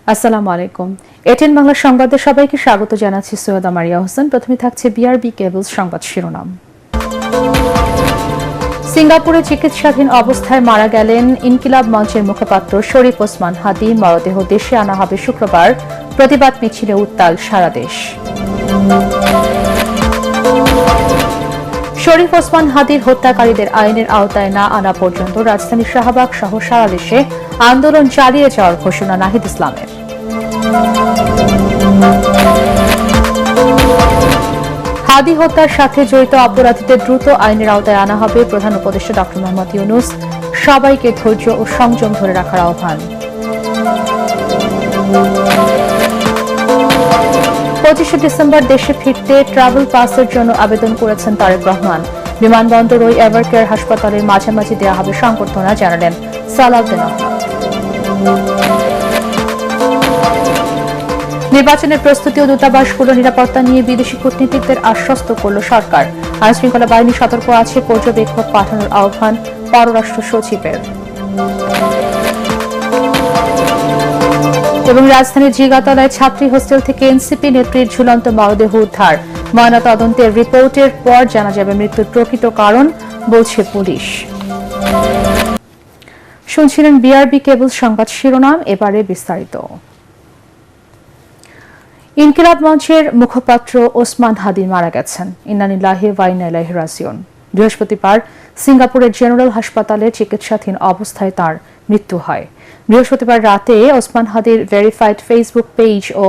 আসসালামু আলাইকুম। এটিএন বাংলা সংবাদে সবাইকে স্বাগত জানাচ্ছি। সৈয়দা মারিয়া হোসেন। প্রথমে থাকছে বিআরবি কেবলস সংবাদ শিরোনাম। সিঙ্গাপুরে চিকিৎসাধীন অবস্থায় মারা গেলেন ইনকিলাব মঞ্চের মুখপাত্র শরীফ ওসমান হাদি। মরদেহ দেশে আনা হবে শুক্রবার। প্রতিবাদ মিছিলে উত্তাল সারা দেশ। শরীফ ওসমান হাদির হত্যাকারীদের আইনের আওতায় না আনা পর্যন্ত রাজধানী শাহবাগ সহ সারা দেশে আন্দোলন চালিয়ে যাওয়ার ঘোষণা নাহিদ ইসলামের। হাদি হত্যার সাথে জড়িত অপরাধীদের দ্রুত আইনের আওতায় আনা হবে। প্রধান উপদেষ্টা ডক্টর মোহাম্মদ ইউনূস সবাইকে ধৈর্য ও সংযম ধরে রাখার আহ্বান। 25শে ডিসেম্বর দেশে ফিরতে ট্রাভেল পাসের জন্য আবেদন করেছেন তারেক রহমান। বিমানবন্দর ও এভারকেয়ার হাসপাতালের মাঝামাঝি দেওয়া হবে সংবর্ধনা, জানালেন সালাউদ্দিন আহমদ। নির্বাচনের প্রস্তুতি ও দূতাবাসগুলো নিরাপত্তা নিয়ে বিদেশি কূটনীতিকদের আশ্বস্ত করল সরকার। আইনশৃঙ্খলা বাহিনী সতর্ক আছে, পর্যবেক্ষক পাঠানোর আহ্বান পররাষ্ট্র সচিবের। এবং রাজধানীর জিগাতলায় ছাত্রী হোস্টেল থেকে এনসিপি নেত্রীর ঝুলন্ত মরদেহ উদ্ধার। ময়নাতদন্তের রিপোর্টের পর জানা যাবে মৃত্যুর প্রকৃত কারণ, বলছে পুলিশ। শুনছিলেন বিআরবি কেবল সংবাদ শিরোনাম, এবারে বিস্তারিত। ইনকিলাব মঞ্চের মুখপাত্র ওসমান হাদি মারা গেছেন। ইন্না লিল্লাহি ওয়া ইন্না ইলাইহি রাজিউন। বৃহস্পতিবার সিঙ্গাপুরের জেনারেল হাসপাতালে চিকিৎসাধীন অবস্থায় তার মৃত্যু হয়। বৃহস্পতিবার রাতে ওসমান হাদির ভেরিফাইড ফেসবুক পেজ ও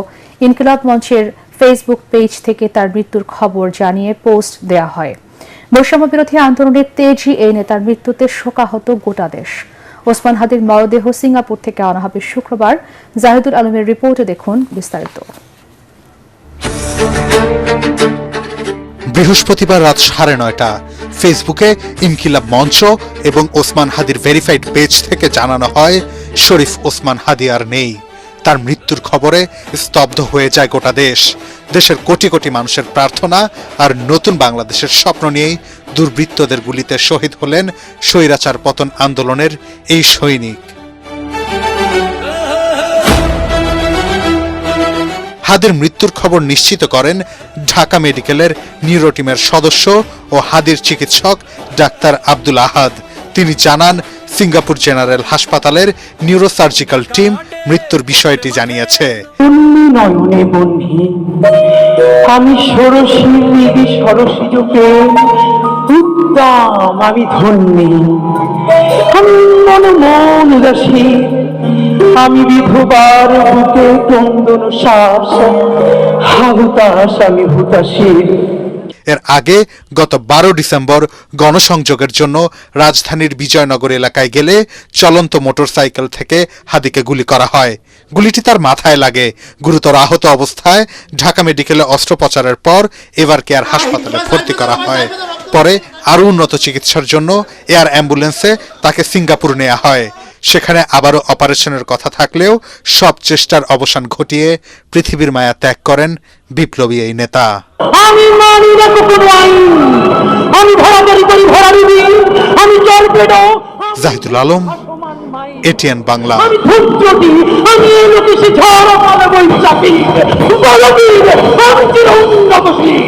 ইনকিলাব মঞ্চের ফেসবুক পেজ থেকে তার মৃত্যুর খবর জানিয়ে পোস্ট দেয়া হয়। বৈষম্য বিরোধী আন্দোলনের তেজি এই নেতার মৃত্যুতে শোকাহত গোটা দেশ। ওসমান হাদির মরদেহ সিঙ্গাপুর থেকে আনা হবে শুক্রবার। জাহিদুল আলমের রিপোর্টে দেখুন বিস্তারিত। বৃহস্পতিবার রাত 9:30 ফেসবুকে ইনকিলাব মঞ্চ এবং ওসমান হাদির ভেরিফাইড পেজ থেকে জানানো হয় শরীফ ওসমান হাদি আর নেই। তার মৃত্যুর খবরে স্তব্ধ হয়ে যায় গোটা দেশ। দেশের কোটি কোটি মানুষের প্রার্থনা আর নতুন বাংলাদেশের স্বপ্ন নিয়েই দুর্বৃত্তদের গুলিতে শহীদ হলেন স্বৈরাচার পতন আন্দোলনের এই সৈনিক। হাদির মৃত্যুর খবর নিশ্চিত করেন ঢাকা মেডিকেলের নিউরো টিমের সদস্য ও হাদির চিকিৎসক ডাক্তার আব্দুল আহাদ। তিনি জানান, সিঙ্গাপুর জেনারেল হাসপাতালের নিউরোসার্জিক্যাল টিম মৃত্যুর বিষয়টি জানিয়েছে। আমি আমি ধন্যী, আমি মন মন উদাসী, আমি বিধবার বুকে ক্রন্দন শ্বাস, হুতাশ আমি হুতাশী। এর আগে গত 12 ডিসেম্বর গণসংযোগের জন্য রাজধানীর বিজয়নগর এলাকায় গেলে চলন্ত মোটরসাইকেল থেকে হাদিকে গুলি করা হয়। গুলিটি তার মাথায় লাগে। গুরুতর আহত অবস্থায় ঢাকা মেডিকেলে অস্ত্রোপচারের পর এভারকেয়ার হাসপাতালে ভর্তি করা হয়। পরে আরও উন্নত চিকিৎসার জন্য এয়ার অ্যাম্বুলেন্সে তাকে সিঙ্গাপুর নেওয়া হয়। সেখানে আবারও অপারেশনের কথা থাকলেও সব চেষ্টার অবসান ঘটিয়ে পৃথিবীর মায়া ত্যাগ করেন বিপ্লবী এই নেতা। আমি মানি না কোনো আইন, আমি ধরাধরি করি ধরাধরি, আমি চরপেটো। জাহিদুল আলম, এটিএন বাংলা। আমি ধূর্তটি, আমি লোকে সে ঝড় পালা বৈশাখী, বলবীর, আমি চির উন্নতশীল।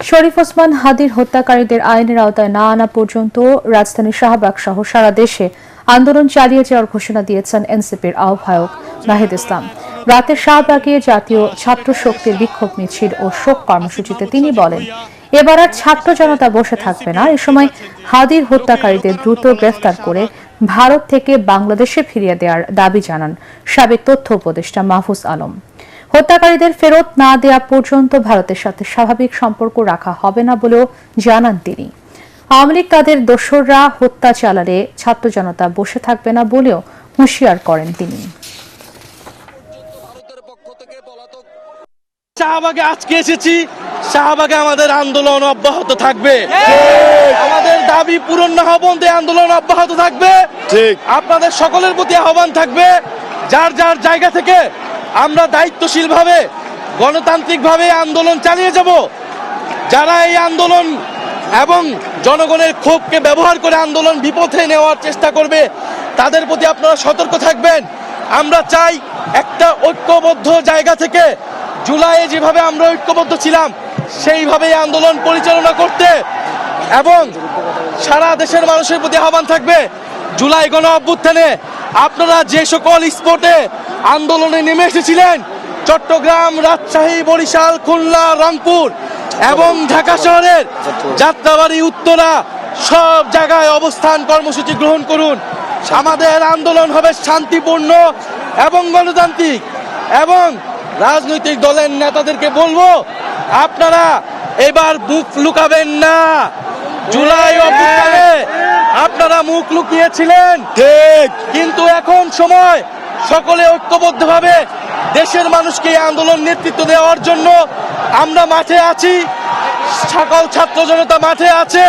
শরীফ ওসমান হাদির হত্যাকারীদের আইনের আওতায় না আনা পর্যন্ত রাজধানী শাহবাগ সহ সারা দেশে আন্দোলন চালিয়ে যাওয়ার ঘোষণা দিয়েছেন এনসিপির আহ্বায়ক নাহিদ ইসলাম। রাতে শাহবাগে জাতীয় ছাত্র শক্তির বিক্ষোভ মিছিল ও শোক কর্মসূচিতে তিনি বলেন, এবার আর ছাত্র জনতা বসে থাকবে না। এ সময় হাদির হত্যাকারীদের দ্রুত গ্রেফতার করে ভারত থেকে বাংলাদেশে ফিরিয়ে দেওয়ার দাবি জানান সাবেক তথ্য উপদেষ্টা মাহফুজ আলম। হত্যাকারীদের ফেরত না দেওয়া পর্যন্ত ভারতের সাথে স্বাভাবিক সম্পর্ক রাখা হবে না বলেও জানান তিনি। আওয়ামী লীগ তাদের দোসররা হত্যা চালালে ছাত্র জনতা বসে থাকবে না বলেও হুঁশিয়ার করেন তিনি। শাহবাগে আজকে এসেছি, শাহবাগে আমাদের আন্দোলন অব্যাহত থাকবে। আমাদের দাবি পূরণ না হওয়া পর্যন্ত আন্দোলন অব্যাহত থাকবে। আপনাদের সকলের প্রতি আহ্বান থাকবে, যার যার জায়গা থেকে আমরা দায়িত্বশীলভাবে গণতান্ত্রিকভাবে আন্দোলন চালিয়ে যাব। যারা এই আন্দোলন এবং জনগণের ক্ষোভকে ব্যবহার করে আন্দোলন বিপথে নেওয়ার চেষ্টা করবে, তাদের প্রতি আপনারা সতর্ক থাকবেন। আমরা চাই একটা ঐক্যবদ্ধ জায়গা থেকে জুলাইয়ে যেভাবে আমরা ঐক্যবদ্ধ ছিলাম সেইভাবেই আন্দোলন পরিচালনা করতে, এবং সারা দেশের মানুষের প্রতি আহ্বান থাকবে জুলাই গণ অভ্যুত্থানে আপনারা যে সকল স্পটে আন্দোলনে নেমে এসেছিলেন, চট্টগ্রাম, রাজশাহী, বরিশাল, খুলনা, রংপুর এবং ঢাকা শহরের যাত্রাবাড়ি, উত্তরা, সব জায়গায় অবস্থান কর্মসূচি গ্রহণ করুন। আমাদের আন্দোলন হবে শান্তিপূর্ণ এবং গণতান্ত্রিক, এবং রাজনৈতিক দলের নেতাদেরকে বলবো আপনারা এবার মুখ লুকাবেন না। জুলাই অভ্যুত্থানে আপনারা মুখ লুকিয়েছিলেন ঠিক, কিন্তু এখন সময় সকলে ঐক্যবদ্ধভাবে দেশের মানুষকে এই আন্দোলন নেতৃত্ব দেওয়ার জন্য আমরা মাঠে আছি, সকল ছাত্র জনতা মাঠে আছে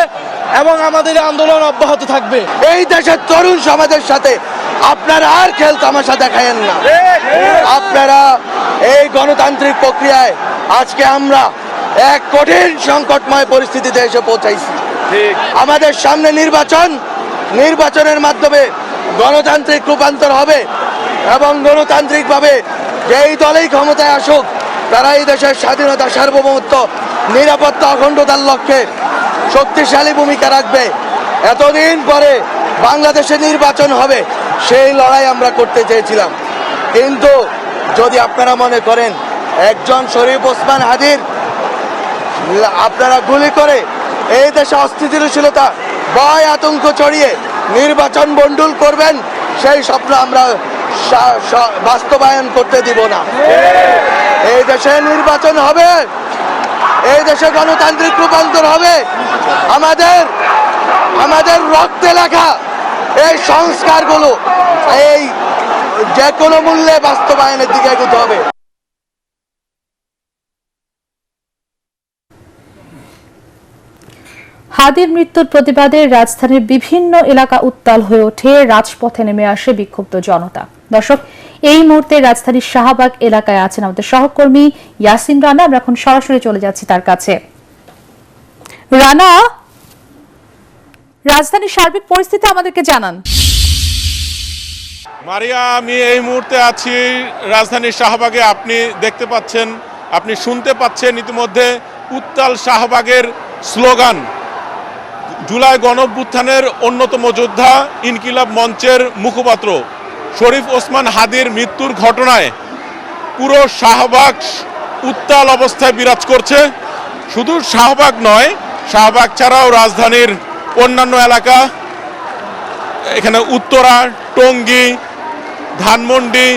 এবং আমাদের আন্দোলন অব্যাহত থাকবে। এই দেশের তরুণ সমাজের সাথে আপনারা আর খেল তামাশা দেখায়েন না। আপনারা এই গণতান্ত্রিক প্রক্রিয়ায় আজকে আমরা এক কঠিন সংকটময় পরিস্থিতিতে এসে পৌঁছাইছি। আমাদের সামনে নির্বাচনের মাধ্যমে গণতান্ত্রিক রূপান্তর হবে, এবং গণতান্ত্রিকভাবে যেই দলেই ক্ষমতায় আসুক তারা এই দেশের স্বাধীনতা, সার্বভৌমত্ব, নিরাপত্তা, অখণ্ডতার লক্ষ্যে শক্তিশালী ভূমিকা রাখবে। এতদিন পরে বাংলাদেশে নির্বাচন হবে, সেই লড়াই আমরা করতে চেয়েছিলাম। কিন্তু যদি আপনারা মনে করেন একজন শরীফ ওসমান হাদির আপনারা গুলি করে এই দেশে অস্থিতিশীলতা, ভয়, আতঙ্ক ছড়িয়ে নির্বাচন বন্ডুল করবেন, সেই স্বপ্ন আমরা বাস্তবায়ন করতে দিব না। এই দেশে নির্বাচন হবে, এই দেশে গণতান্ত্রিক রূপান্তর হবে। আমাদের রক্তে লেখা এই সংস্কারগুলো এই যে কোনো মূল্যে বাস্তবায়নের দিকে এগোতে হবে। হাদির মৃত্যুর প্রতিবাদে রাজধানীর বিভিন্ন এলাকা উত্তাল হয়ে ওঠে, রাজপথে নেমে আসে বিক্ষুব্ধ জনতা। দর্শক, এই মুহূর্তে রাজধানীর শাহবাগ এলাকায় আছেন আমাদের সহকর্মী ইয়াসিন রানা। আমরা এখন সরাসরি চলে যাচ্ছি তার কাছে। রানা, রাজধানীর সার্বিক পরিস্থিতি আমাদেরকে জানান। মারিয়া, আমি এই মুহূর্তে আছি রাজধানীর শাহবাগে। আপনি দেখতে পাচ্ছেন, আপনি শুনতে পাচ্ছেন ইতিমধ্যে উত্তাল শাহবাগের স্লোগান। জুলাই গণঅভ্যুত্থানের অন্যতম যোদ্ধা, ইনকিলাব মঞ্চের মুখপাত্র শরীফ ওসমান হাদির মৃত্যুর ঘটনায় পুরো শাহবাগ উত্তাল অবস্থায় বিরাজ করছে। শুধু শাহবাগ নয়, শাহবাগ ছাড়াও রাজধানীর অন্যান্য এলাকা, এখানে উত্তরা, টঙ্গী, ধানমন্ডি,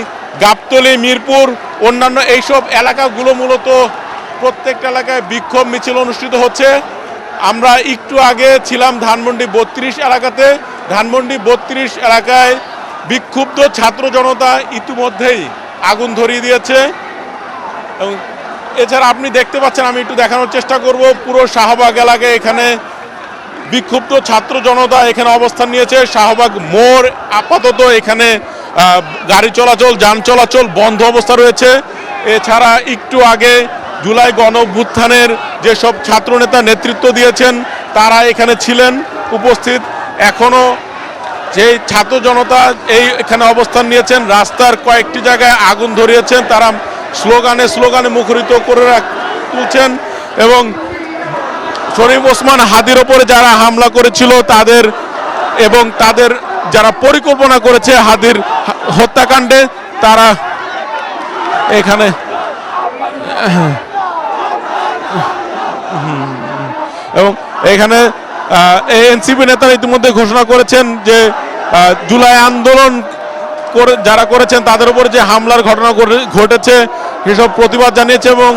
গাবতলী, মিরপুর, অন্যান্য এইসব এলাকাগুলো মূলত প্রত্যেকটা এলাকায় বিক্ষোভ মিছিল অনুষ্ঠিত হচ্ছে। আমরা একটু আগে ছিলাম ধানমন্ডি 32 এলাকাতে। ধানমন্ডি 32 এলাকায় বিক্ষুব্ধ ছাত্র জনতা ইতিমধ্যেই আগুন ধরিয়ে দিয়েছে। এবং এছাড়া আপনি দেখতে পাচ্ছেন, আমি একটু দেখানোর চেষ্টা করব, পুরো শাহবাগ এলাকায় এখানে বিক্ষুব্ধ ছাত্র জনতা এখানে অবস্থান নিয়েছে। শাহবাগ মোড় আপাতত এখানে গাড়ি চলাচল, যান চলাচল বন্ধ অবস্থা রয়েছে। এছাড়া একটু আগে জুলাই গণঅভ্যুত্থানের যেসব ছাত্রনেতা নেতৃত্ব দিয়েছেন তারা এখানে ছিলেন উপস্থিত। এখনো যে ছাত্র জনতা এখানে অবস্থান নিয়েছেন, রাস্তার কয়েকটি জায়গায় আগুন ধরিয়েছেন, তারা স্লোগানে মুখরিত করে তুলছেন। এবং শরীফ ওসমান হাদির ওপরে যারা হামলা করেছিল তাদের এবং তাদের যারা পরিকল্পনা করেছে হাদির হত্যাকাণ্ডে, তারা এখানে এবং এখানে এনসিপি নেতারা ইতিমধ্যে ঘোষণা করেছেন যে জুলাই আন্দোলন যারা করেছেন তাদের উপর যে হামলার ঘটনা ঘটেছে সেসব প্রতিবাদ জানিয়েছে, এবং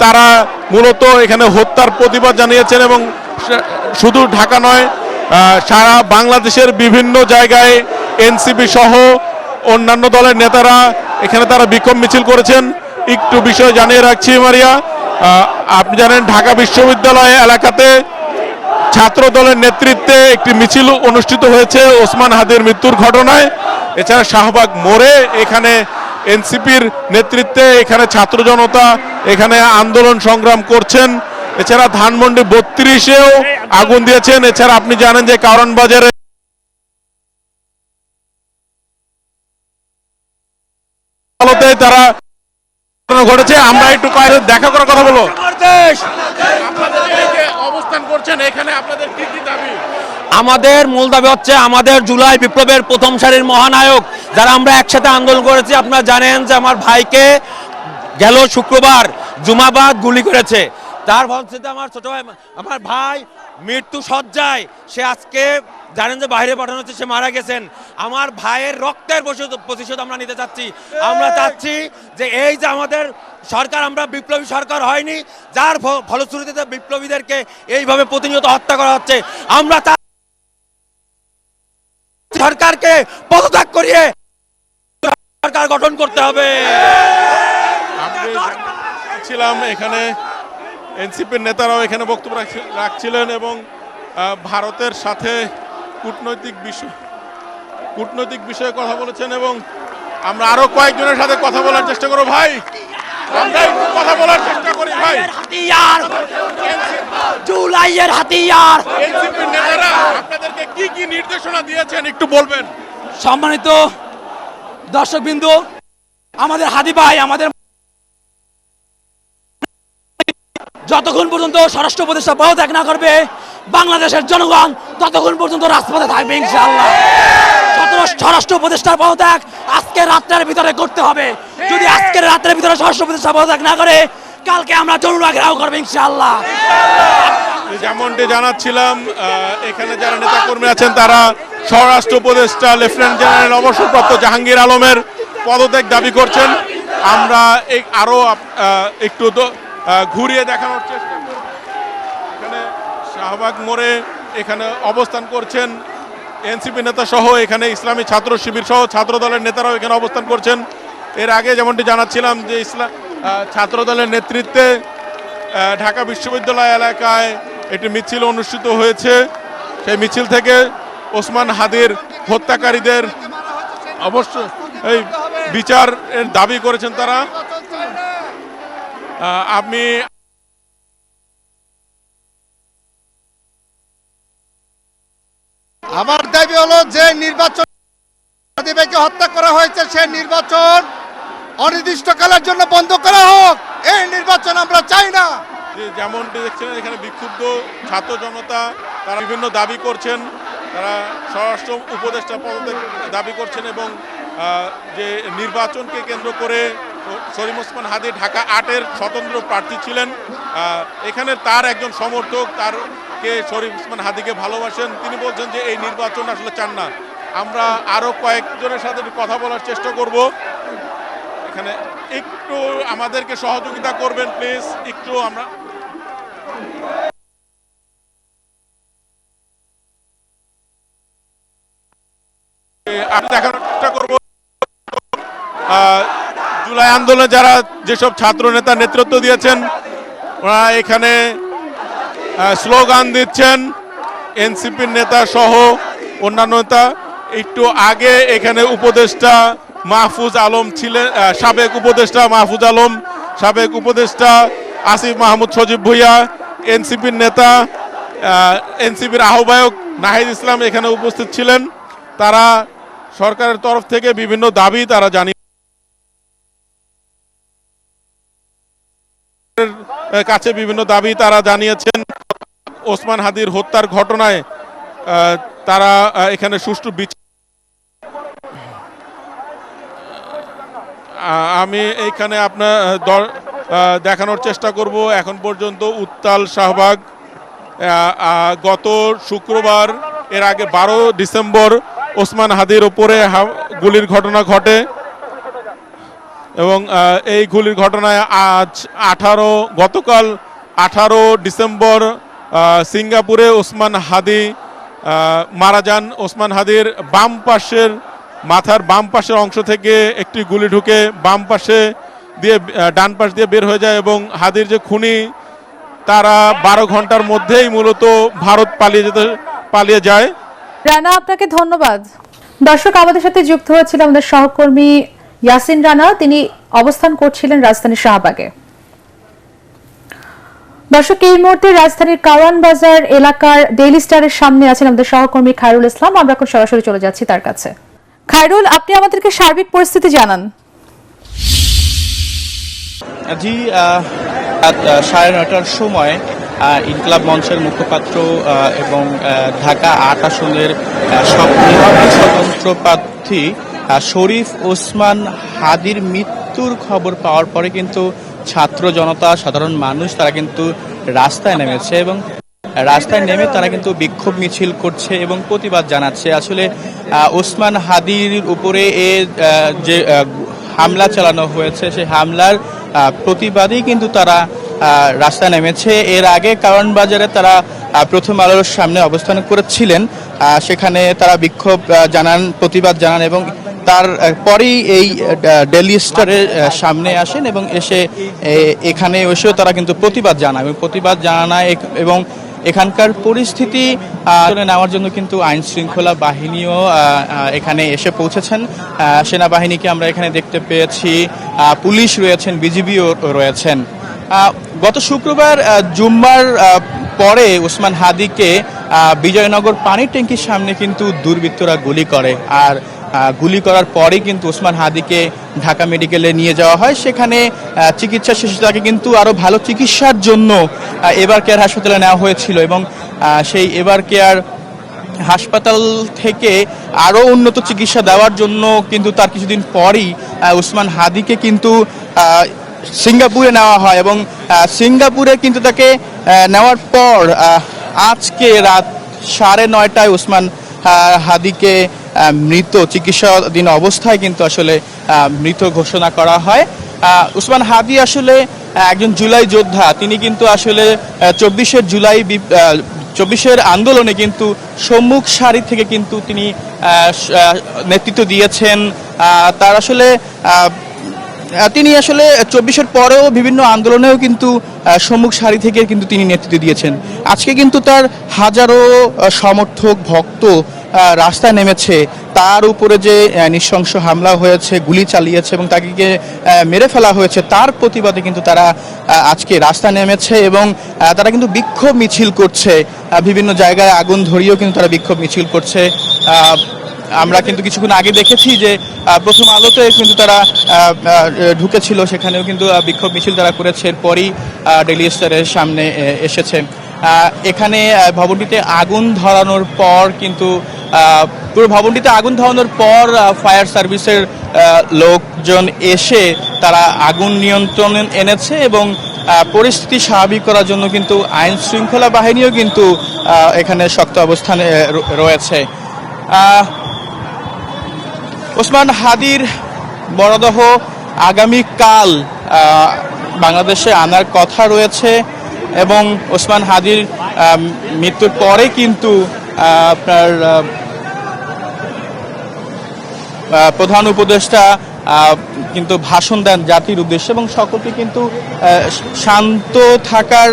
তারা মূলত এখানে হত্যার প্রতিবাদ জানিয়েছেন। এবং শুধু ঢাকা নয়, সারা বাংলাদেশের বিভিন্ন জায়গায় এনসিপি সহ অন্যান্য দলের নেতারা এখানে তারা বিক্ষোভ মিছিল করেছেন। একটু বিষয় জানিয়ে রাখছি মারিয়া, আপনি জানেন ঢাকা বিশ্ববিদ্যালয় এলাকাতে ছাত্র দলের নেতৃত্বে একটি মিছিল অনুষ্ঠিত হয়েছে ওসমান হাদির মৃত্যুর ঘটনায়। এছাড়া শাহবাগ মোড়ে এখানে এনসিপির নেতৃত্বে এখানে ছাত্র জনতা এখানে আন্দোলন সংগ্রাম করছেন। এছাড়া ধানমন্ডি 32-এও আগুন দিয়েছেন। এছাড়া আপনি জানেন যে কারণ বাজারে যারা ঘটেছে, আমরা একটু বাইরে দেখা করার কথা বলবো। আপনাদের এই যে অবস্থান করছেন এখানে, আপনাদের কি কি দাবি? আমাদের মূল দাবি হচ্ছে আমাদের জুলাই বিপ্লবের প্রথম সারির মহানায়ক যারা আমরা একসাথে আন্দোলন করেছি। আপনারা জানেন যে আমার ভাইকে গেল শুক্রবার জুমাবাদ গুলি করেছে। তার ফলশ্রুতিতে আমার ছোট ভাই, আমার ভাই মৃত্যু সজ্জায়, সে আজকে জানেন যে বাইরে পাঠানো হচ্ছে, সে মারা গেছেন। আমার ভাইয়ের রক্তের প্রতিশোধ আমরা নিতে চাচ্ছি। আমরা চাচ্ছি যে এই যে আমাদের সরকার, আমরা বিপ্লবী সরকার হয়নি, যার ফলশ্রুতিতে বিপ্লবীদেরকে এইভাবে প্রতিনিয়ত হত্যা করা হচ্ছে। আমরা সরকারকে পদত্যাগ করিয়ে সরকার গঠন করতে হবে। ছিলাম এখানে এনসিপির নেতারাও এখানে বক্তব্য রাখছিলেন এবং ভারতের সাথে কূটনৈতিক বিষয়ে কথা বলেছেন এবং আমরা আরো কয়েকজনের সাথে কথা বলার চেষ্টা করব। ভাই, আমরা একটু কথা বলার চেষ্টা করি। ভাই, হাতিয়ার, জুলাইয়ের হাতিয়ার। এনসিপির নেতারা আপনাদেরকে কি কি নির্দেশনা দিয়েছেন একটু বলবেন? সম্মানিত দর্শকবৃন্দ, আমাদের হাদি ভাই আমাদের যতক্ষণ পর্যন্ত স্বরাষ্ট্র উপদেষ্টা পদত্যাগ না করবে, বাংলাদেশের জনগণ ততক্ষণ পর্যন্ত রাজপথে থাকবে ইনশাআল্লাহ। স্বরাষ্ট্র উপদেষ্টার পদত্যাগ আজকে রাত্রের ভিতরে করতে হবে। যদি আজকের রাত্রের ভিতরে স্বরাষ্ট্র উপদেষ্টা পদত্যাগ না করে, কালকে আমরা জরুরি ঘেরাও করবো ইনশাআল্লাহ। যেমনটি জানাচ্ছিলাম, এখানে যারা নেতাকর্মী আছেন তারা স্বরাষ্ট্র উপদেষ্টা লেফটেন্যান্ট জেনারেল অবসরপ্রাপ্ত জাহাঙ্গীর আলমের পদত্যাগ দাবি করছেন। আমরা আরো একটু ঘুরিয়ে দেখানোর চেষ্টা করব। এখানে শাহবাগ মোড়ে এখানে অবস্থান করছেন এনসিপি নেতা সহ, এখানে ইসলামী ছাত্র শিবির সহ ছাত্র দলের নেতারাও এখানে অবস্থান করছেন। এর আগে যেমনটি জানাচ্ছিলাম যে ছাত্র দলের নেতৃত্বে ঢাকা বিশ্ববিদ্যালয় এলাকায় একটি মিছিল অনুষ্ঠিত হয়েছে। সেই মিছিল থেকে ওসমান হাদির হত্যাকারীদের অবশ্যই এই বিচারের দাবি করেছেন তারা। আমার দাবি হলো যে নির্বাচন হাদিকে হত্যা করা হয়েছে, সেই নির্বাচন অনির্দিষ্টকালের জন্য বন্ধ করা হোক। এই নির্বাচন আমরা চাই না। যেমনটি দেখছেন এখানে বিক্ষুব্ধ ছাত্র জনতা, তারা বিভিন্ন দাবি করছেন। তারা স্বরাষ্ট্র উপদেষ্টা পদত্যাগ দাবি করছেন এবং যে নির্বাচনকে কেন্দ্র করে সলিম ওসমান হাদি ঢাকা ৮-এর স্বতন্ত্র প্রার্থী ছিলেন। এখানে তার একজন সমর্থক, তারকে সলিম ওসমান হাদিকে ভালোবাসেন, তিনি বলছেন যে এই নির্বাচন আসলে চান না। আমরা আরো কয়েকজনের সাথে কথা বলার চেষ্টা করব। এখানে একটু আমাদেরকে সহযোগিতা করবেন প্লিজ। একটু আমরা দেখানোর চেষ্টা করব জুলাই আন্দোলনে যারা যেসব ছাত্র নেতা নেতৃত্ব দিয়েছেন, ওরা এখানে স্লোগান দিচ্ছেন। এনসিপির নেতা সহ অন্যান্য নেতা, একটু আগে এখানে উপদেষ্টা মাহফুজ আলম ছিলেন, সাবেক উপদেষ্টা মাহফুজ আলম, সাবেক উপদেষ্টা আসিফ মাহমুদ সজীব ভুইয়া, এনসিপির নেতা এনসিপির আহ্বায়ক নাহিদ ইসলাম এখানে উপস্থিত ছিলেন। তারা সরকারের তরফ থেকে বিভিন্ন দাবি তারা জানিয়ে কাছে বিভিন্ন দাবি তারা জানিয়েছেন। ওসমান হাদির হত্যার ঘটনায় তারা এখানে সুষ্ঠু বিচার, আমি এইখানে আপনার দেখানোর চেষ্টা করব। এখন পর্যন্ত উত্তাল শাহবাগ, গত শুক্রবার এর আগে 12 ডিসেম্বর ওসমান হাদির ওপরে গুলির ঘটনা ঘটে এবং এই গুলির ঘটনায় গতকাল 18 ডিসেম্বর সিঙ্গাপুরে ওসমান হাদি মারা যান। ওসমান হাদির বাম পাশের মাথার বাম পাশের অংশ থেকে একটি গুলি ঢুকে বাম পাশে দিয়ে ডান পাশ দিয়ে বের হয়ে যায় এবং হাদির যে খুনি তারা 12 ঘন্টার মধ্যেই মূলত ভারত পালিয়ে যায়। রানা, আপনাকে ধন্যবাদ। দর্শক, আমাদের সাথে যুক্ত হয়েছিল আমাদের সহকর্মী ইয়াসিন রানা, তিনি অবস্থান করছিলেন রাজধানীর শাহবাগে। দর্শক, এই মুহূর্তে রাজধানীর কাওয়ান বাজার এলাকার ডেইলি স্টারের সামনে আছেন আমাদের সহকর্মী খায়রুল ইসলাম। আমরা এখন সরাসরি চলে যাচ্ছি তার কাছে। খায়রুল, আপনি আমাদেরকে সার্বিক পরিস্থিতি জানান। জি, রাত 9:30টার সময় ইনকলাব মঞ্চের মুখপাত্র এবং ঢাকা ৮ আসনের স্বতন্ত্র প্রার্থী শরীফ ওসমান হাদির মৃত্যুর খবর পাওয়ার পরে কিন্তু ছাত্র জনতা, সাধারণ মানুষ তারা কিন্তু রাস্তায় নেমেছে এবং রাস্তায় নেমে তারা কিন্তু বিক্ষোভ মিছিল করছে এবং প্রতিবাদ জানাচ্ছে। আসলে ওসমান হাদির উপরে যে হামলা চালানো হয়েছে সেই হামলার প্রতিবাদেই কিন্তু তারা রাস্তায় নেমেছে। এর আগে কারণ বাজারে তারা প্রথম আলোর সামনে অবস্থান করেছিলেন, সেখানে তারা বিক্ষোভ জানান, প্রতিবাদ জানান এবং তার পরেই এই ডেইলি স্টারের সামনে আসেন এবং এখানে এসেও তারা কিন্তু প্রতিবাদ জানায় এবং এখানকার পরিস্থিতি নেওয়ার জন্য কিন্তু আইন শৃঙ্খলা বাহিনীও এখানে এসে পৌঁছেছেন। সেনাবাহিনীকে আমরা এখানে দেখতে পেয়েছি, পুলিশ রয়েছেন, বিজিবিও রয়েছেন। গত শুক্রবার জুম্মার পরে ওসমান হাদিকে বিজয়নগর পানির ট্যাঙ্কির সামনে কিন্তু দুর্বৃত্তরা গুলি করে, আর গুলি করার পরে কিন্তু ওসমান হাদিকে ঢাকা মেডিকেলে নিয়ে যাওয়া হয়। সেখানে চিকিৎসা শেষে তাকে কিন্তু আরও ভালো চিকিৎসার জন্য এভার কেয়ার হাসপাতালে নেওয়া হয়েছিল এবং সেই এভার কেয়ার হাসপাতাল থেকে আরও উন্নত চিকিৎসা দেওয়ার জন্য কিন্তু তার কিছুদিন পরই ওসমান হাদিকে কিন্তু সিঙ্গাপুরে নেওয়া হয় এবং সিঙ্গাপুরে কিন্তু তাকে নেওয়ার পর আজকে রাত 9:30টায় ওসমান হাদিকে মৃত, চিকিৎসাধীন অবস্থায় কিন্তু আসলে মৃত ঘোষণা করা হয়। ওসমান হাদি আসলে একজন জুলাই যোদ্ধা। তিনি কিন্তু আসলে 24শে জুলাই 24-এর আন্দোলনে কিন্তু সম্মুখ সারি থেকে কিন্তু তিনি নেতৃত্ব দিয়েছেন। তার আসলে তিনি আসলে 24-এর পরেও বিভিন্ন আন্দোলনেও কিন্তু সম্মুখ সারি থেকে কিন্তু তিনি নেতৃত্ব দিয়েছেন। আজকে কিন্তু তার হাজারো সমর্থক ভক্ত রাস্তায় নেমেছে। তার উপরে যে নৃশংস হামলা হয়েছে, গুলি চালিয়েছে এবং তাকে মেরে ফেলা হয়েছে, তার প্রতিবাদে কিন্তু তারা আজকে রাস্তায় নেমেছে এবং তারা কিন্তু বিক্ষোভ মিছিল করছে। বিভিন্ন জায়গায় আগুন ধরিয়েও কিন্তু তারা বিক্ষোভ মিছিল করছে। আমরা কিন্তু কিছুক্ষণ আগে দেখেছি যে প্রথম আলোতে কিন্তু তারা ঢুকেছিল, সেখানেও কিন্তু বিক্ষোভ মিছিল তারা করেছে। এরপরই ডেইলি স্টারের সামনে এসেছে। এখানে ভবনটিতে আগুন ধরানোর পর কিন্তু পুরো ভবনটিতে আগুন ধরানোর পর ফায়ার সার্ভিসের লোকজন এসে তারা আগুন নিয়ন্ত্রণে এনেছে এবং পরিস্থিতি স্বাভাবিক করার জন্য কিন্তু আইন শৃঙ্খলা বাহিনীও কিন্তু এখানে শক্ত অবস্থানে রয়েছে। ওসমান হাদির মরদেহ আগামীকাল বাংলাদেশে আনার কথা রয়েছে এবং ওসমান হাদির মৃত্যুর পরে কিন্তু আপনার প্রধান উপদেষ্টা কিন্তু ভাষণ দেন জাতির উদ্দেশ্যে এবং সকলকে কিন্তু শান্ত থাকার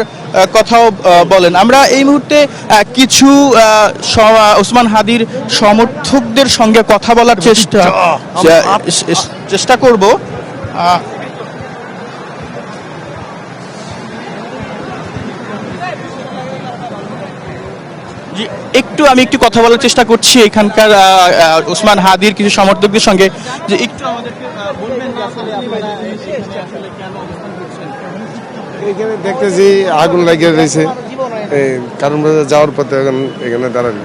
কথাও বলেন। আমরা এই মুহূর্তে কিছু ওসমান হাদির সমর্থকদের সঙ্গে কথা বলার চেষ্টা করব। আমি একটু কথা বলার চেষ্টা করছি এখানকার ওসমান হাদির কিছু সমর্থকদের সঙ্গে, যে একটু আমাদেরকে বলবেন যে আসলে আপনারা আসলে কেন অবস্থান করছেন? এখানে দেখতেছি আগুন লাগিয়ে রয়েছে, কারণ যাওয়ার পথে এখানে দাঁড়ানো।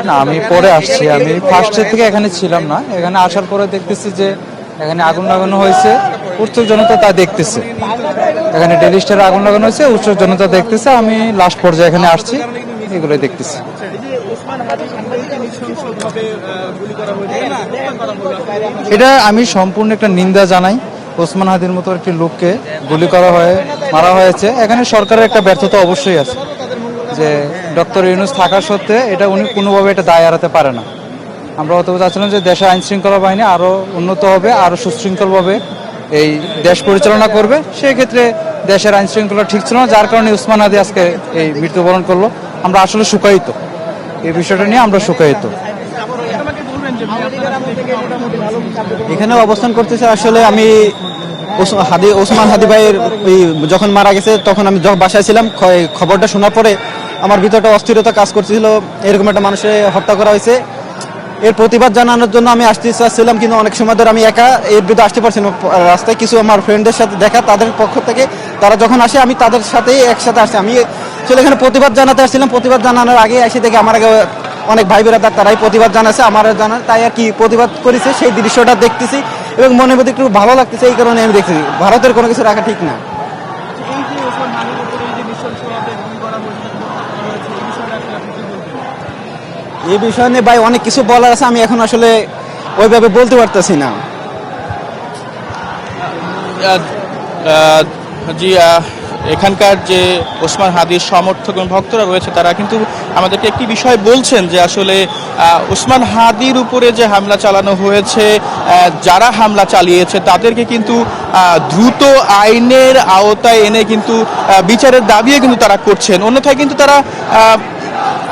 না, আমি পরে আসছি, আমি ফার্স্টের থেকে এখানে ছিলাম না। এখানে আসার পরে দেখতেছি যে এখানে আগুন লাগানো হয়েছে, উৎসুক জনতা তা দেখতেছে। এখানে ডেইলি স্টারে আগুন লাগানো হয়েছে, উৎসুক জনতা দেখতেছে। আমি লাস্ট পর্যায়ে এখানে আসছি, এগুলো দেখতেছি। এটা আমি সম্পূর্ণ একটা নিন্দা জানাই। ওসমান হাদির মতো একটি লোককে গুলি মারা হয়েছে। এখানে সরকারের একটা ব্যর্থতা অবশ্যই আছে, যে ডক্টর ইউনূস থাকা সত্ত্বে এটা উনি কোনোভাবে এটা দায় এড়াতে পারে না। আমরা অথবা চাচ্ছিলাম যে দেশের আইন শৃঙ্খলা বাহিনী আরও উন্নত হবে, আরও সুশৃঙ্খলভাবে এই দেশ পরিচালনা করবে। সেই ক্ষেত্রে দেশের আইন শৃঙ্খলা ঠিক ছিল না, যার কারণে ওসমান হাদি আজকে এই মৃত্যুবরণ করলো। আমরা আসলে শোকায়িত, এই বিষয়টা নিয়ে আমরা শোকায়িত। এখানে অবস্থান করতেছে আসলে আমি ওসমান হাদি ভাইয়ের যখন মারা গেছে তখন আমি বাসায় ছিলাম। খবরটা শোনার পরে আমার ভিতরটা অস্থিরতা কাজ করতেছিল, এরকম একটা মানুষের হত্যা করা হয়েছে। এর প্রতিবাদ জানানোর জন্য আমি আসতে চাচ্ছিলাম, কিন্তু অনেক সময় ধরে আমি একা এর বিরুদ্ধে আসতে পারছি না। রাস্তায় কিছু আমার ফ্রেন্ডদের সাথে দেখা, তাদের পক্ষ থেকে তারা যখন আসে আমি তাদের সাথেই একসাথে আসছি। আমি আসলে এখানে প্রতিবাদ জানাতে আসছিলাম, প্রতিবাদ জানানোর আগে এসে দেখি আমার আগে অনেক ভাই বেরাদার তারাই প্রতিবাদ জানাচ্ছে, আমারও জানায়, তাই আর কি প্রতিবাদ করেছে সেই দৃশ্যটা দেখতেছি এবং মনের মধ্যে একটু ভালো লাগতেছে। এই কারণে আমি দেখতেছি ভারতের কোনো কিছু রাখা ঠিক না। এই বিষয় নিয়ে ভাই অনেক কিছু বলার আছে, আমি এখন আসলে ওইভাবে বলতে পারতেছি না। জি, এখানকার যে ওসমান হাদির সমর্থক এবং ভক্তরা রয়েছে তারা কিন্তু আমাদেরকে একটি বিষয় বলছেন যে আসলে ওসমান হাদির উপরে যে হামলা চালানো হয়েছে, যারা হামলা চালিয়েছে তাদেরকে কিন্তু দ্রুত আইনের আওতায় এনে কিন্তু বিচারের দাবিও কিন্তু তারা করছেন। অন্যথায় কিন্তু তারা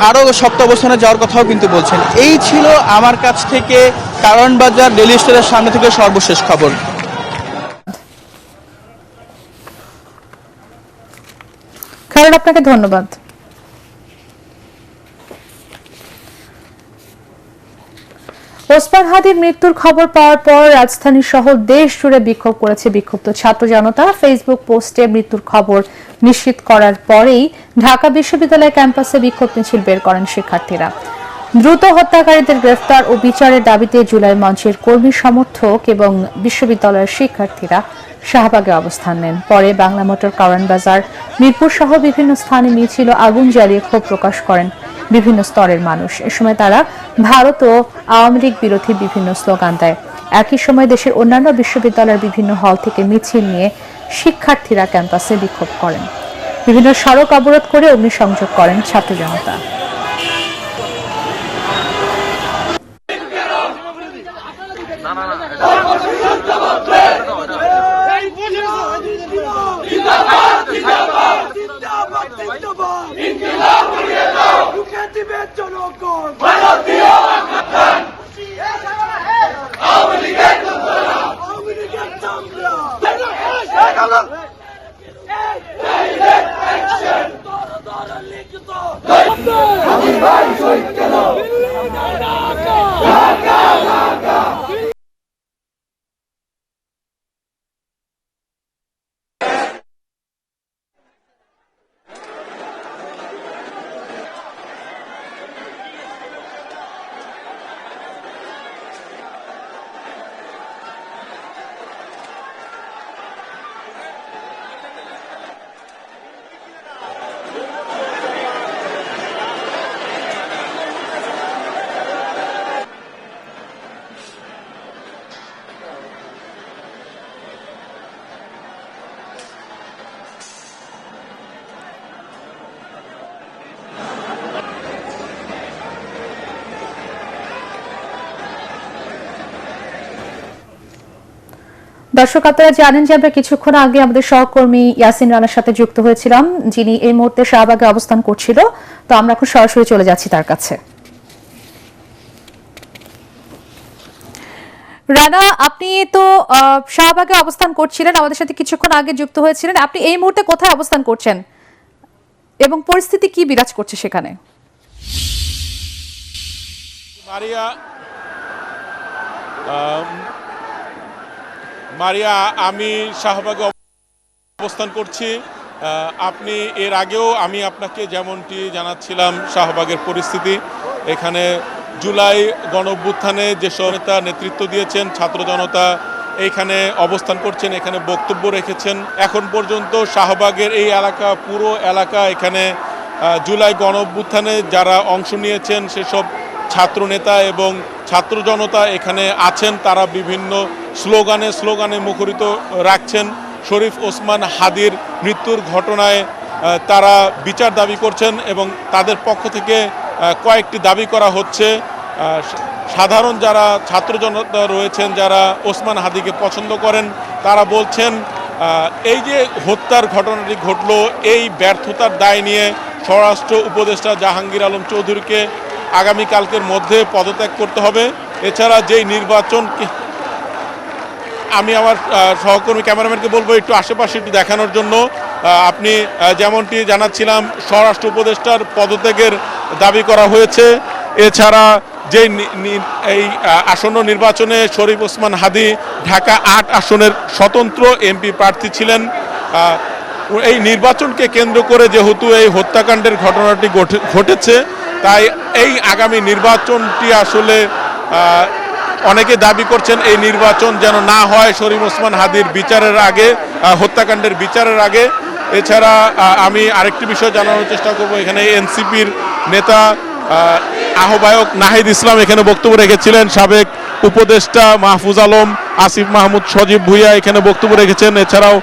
আরও শক্ত অবস্থানে যাওয়ার কথাও কিন্তু বলছেন। এই ছিল আমার কাছ থেকে কারণ বাজার রেল স্টেশনের সামনে থেকে সর্বশেষ খবর। কারণ আপনাকে ধন্যবাদ। ওসমান হাদির মৃত্যুর খবর পাওয়ার পর রাজধানী সহ দেশ জুড়ে বিক্ষোভ করেছে বিক্ষুব্ধ ছাত্র জনতা। ফেসবুক পোস্টে মৃত্যুর খবর নিশ্চিত করার পরেই ঢাকা বিশ্ববিদ্যালয় ক্যাম্পাসে বিক্ষোভ মিছিল বের করেন শিক্ষার্থীরা। দ্রুত হত্যাকারীদের গ্রেফতার ও বিচারের দাবিতে জুলাই মঞ্চের কর্মী সমর্থক এবং বিশ্ববিদ্যালয়ের শিক্ষার্থীরা শাহবাগে অবস্থান নেন। পরে বাংলা মোটর, কারওয়ান বাজার, মিরপুর সহ বিভিন্ন স্থানে মিছিল আগুন জ্বালিয়ে ক্ষোভ প্রকাশ করেন বিভিন্ন স্তরের মানুষ। এ সময় তারা ভারত ও আওয়ামী লীগ বিরোধী বিভিন্ন স্লোগান দেয়। একই সময় দেশের অন্যান্য বিশ্ববিদ্যালয়ের বিভিন্ন হল থেকে মিছিল নিয়ে শিক্ষার্থীরা ক্যাম্পাসে বিক্ষোভ করেন। বিভিন্ন সড়ক অবরোধ করে অগ্নিসংযোগ করেন ছাত্র জনতা। দর্শক, আপনারা জানেন যে আমরা কিছুক্ষণ আগে আমাদের সহকর্মী ইয়াসিন রানার সাথে যুক্ত হয়েছিলাম, যিনি এই মুহূর্তে শাহবাগে অবস্থান করছিল। তো আমরা এখন সরাসরি চলে যাচ্ছি তার কাছে। রানা, আপনি তো শাহবাগে অবস্থান করছিলেন, আমাদের সাথে কিছুক্ষণ আগে যুক্ত হয়েছিলেন। আপনি এই মুহূর্তে কোথায় অবস্থান করছেন এবং পরিস্থিতি কি বিরাজ করছে সেখানে? মারিয়া, আমি শাহবাগে অবস্থান করছি। আপনি এর আগেও আমি আপনাকে যেমনটি জানাচ্ছিলাম শাহবাগের পরিস্থিতি। এখানে জুলাই গণঅভ্যুত্থানে যেসব নেতা নেতৃত্ব দিয়েছেন, ছাত্র জনতা এইখানে অবস্থান করছেন, এখানে বক্তব্য রেখেছেন। এখন পর্যন্ত শাহবাগের এই এলাকা, পুরো এলাকা, এখানে জুলাই গণঅভ্যুত্থানে যারা অংশ নিয়েছেন সেসব ছাত্র নেতা এবং ছাত্র জনতা এখানে আছেন। তারা বিভিন্ন স্লোগানে মুখরিত রাখছেন। শরীফ ওসমান হাদির মৃত্যুর ঘটনায় তারা বিচার দাবি করছেন এবং তাদের পক্ষ থেকে কয়েকটি দাবি করা হচ্ছে। সাধারণ যারা ছাত্র জনতা রয়েছেন, যারা ওসমান হাদিকে পছন্দ করেন, তারা বলছেন এই যে হত্যার ঘটনাটি ঘটলো, এই ব্যর্থতার দায় নিয়ে স্বরাষ্ট্র উপদেষ্টা জাহাঙ্গীর আলম চৌধুরীকে আগামীকালকের মধ্যে পদত্যাগ করতে হবে। এছাড়া যেই নির্বাচন, আমি আমার সহকর্মী ক্যামেরাম্যানকে বলবো একটু আশেপাশে একটু দেখানোর জন্য। আপনি যেমনটি জানাচ্ছিলাম, স্বরাষ্ট্র উপদেষ্টার পদত্যাগের দাবি করা হয়েছে এছাড়া যে এই আসন্ন নির্বাচনে শরীফ ওসমান হাদী ঢাকা ৮ আসনের স্বতন্ত্র এমপি প্রার্থী ছিলেন, এই নির্বাচনকে কেন্দ্র করে যেহেতু এই হত্যাকাণ্ডের ঘটনাটি ঘটেছে, তাই এই আগামী নির্বাচনটি আসলে অনেকে দাবি করছেন এই নির্বাচন যেন না হয় শরীফ ওসমান হাদীর বিচারের আগে, হত্যাকাণ্ডের বিচারের আগে। এছাড়া আমি আরেকটি বিষয় জানানোর চেষ্টা করব, এখানে এনসিপির নেতা আহ্বায়ক নাহিদ ইসলাম এখানে বক্তব্য রেখেছিলেন, সাবেক উপদেষ্টা মাহফুজ আলম, আসিফ মাহমুদ, সজীব ভুইয়া এখানে বক্তব্য রেখেছেন। এছাড়াও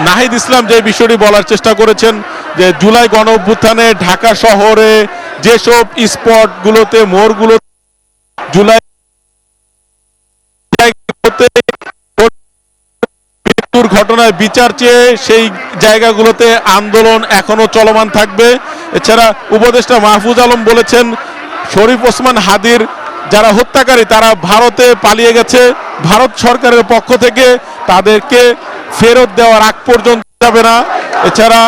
নাহিদ ইসলাম যে বিষয়টি বলার চেষ্টা করেছেন যে জুলাই গণ অভ্যুত্থানে ঢাকা শহরে যেসব স্পটগুলোতে, মোড়গুলো জুলাই মৃত্যুর ঘটনায় বিচার চেয়ে সেই জায়গাগুলোতে আন্দোলন এখনো চলমান থাকবে। এছাড়া উপদেষ্টা মাহফুজ আলম বলেছেন শরীফ ওসমান হাদীর যারা হত্যাকারী তারা ভারতে পালিয়ে গেছে, ভারত সরকারের পক্ষ থেকে তাদেরকে ফেরত দেওয়ার আগ পর্যন্ত যাবে না। এছাড়া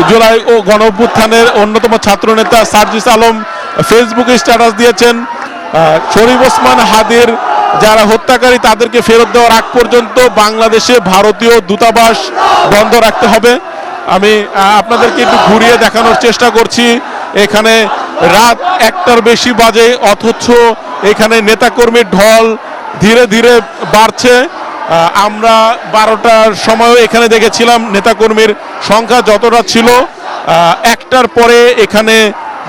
জুলাই ও গণ অভ্যুত্থানের অন্যতম ছাত্রনেতা সার্জিস আলম ফেসবুকে স্ট্যাটাস দিয়েছেন শরীফ ওসমান হাদীর যারা হত্যাকারী তাদেরকে ফেরত দেওয়ার আগ পর্যন্ত বাংলাদেশে ভারতীয় দূতাবাস বন্ধ রাখতে হবে। আমি আপনাদেরকে একটু ঘুরিয়ে দেখানোর চেষ্টা করছি, এখানে রাত 1টার বেশি বাজে অথচ এখানে নেতাকর্মীর ঢল ধীরে ধীরে বাড়ছে। আমরা 12টার সময়ও এখানে দেখেছিলাম নেতাকর্মীর সংখ্যা যতটা ছিল, 1টার পরে এখানে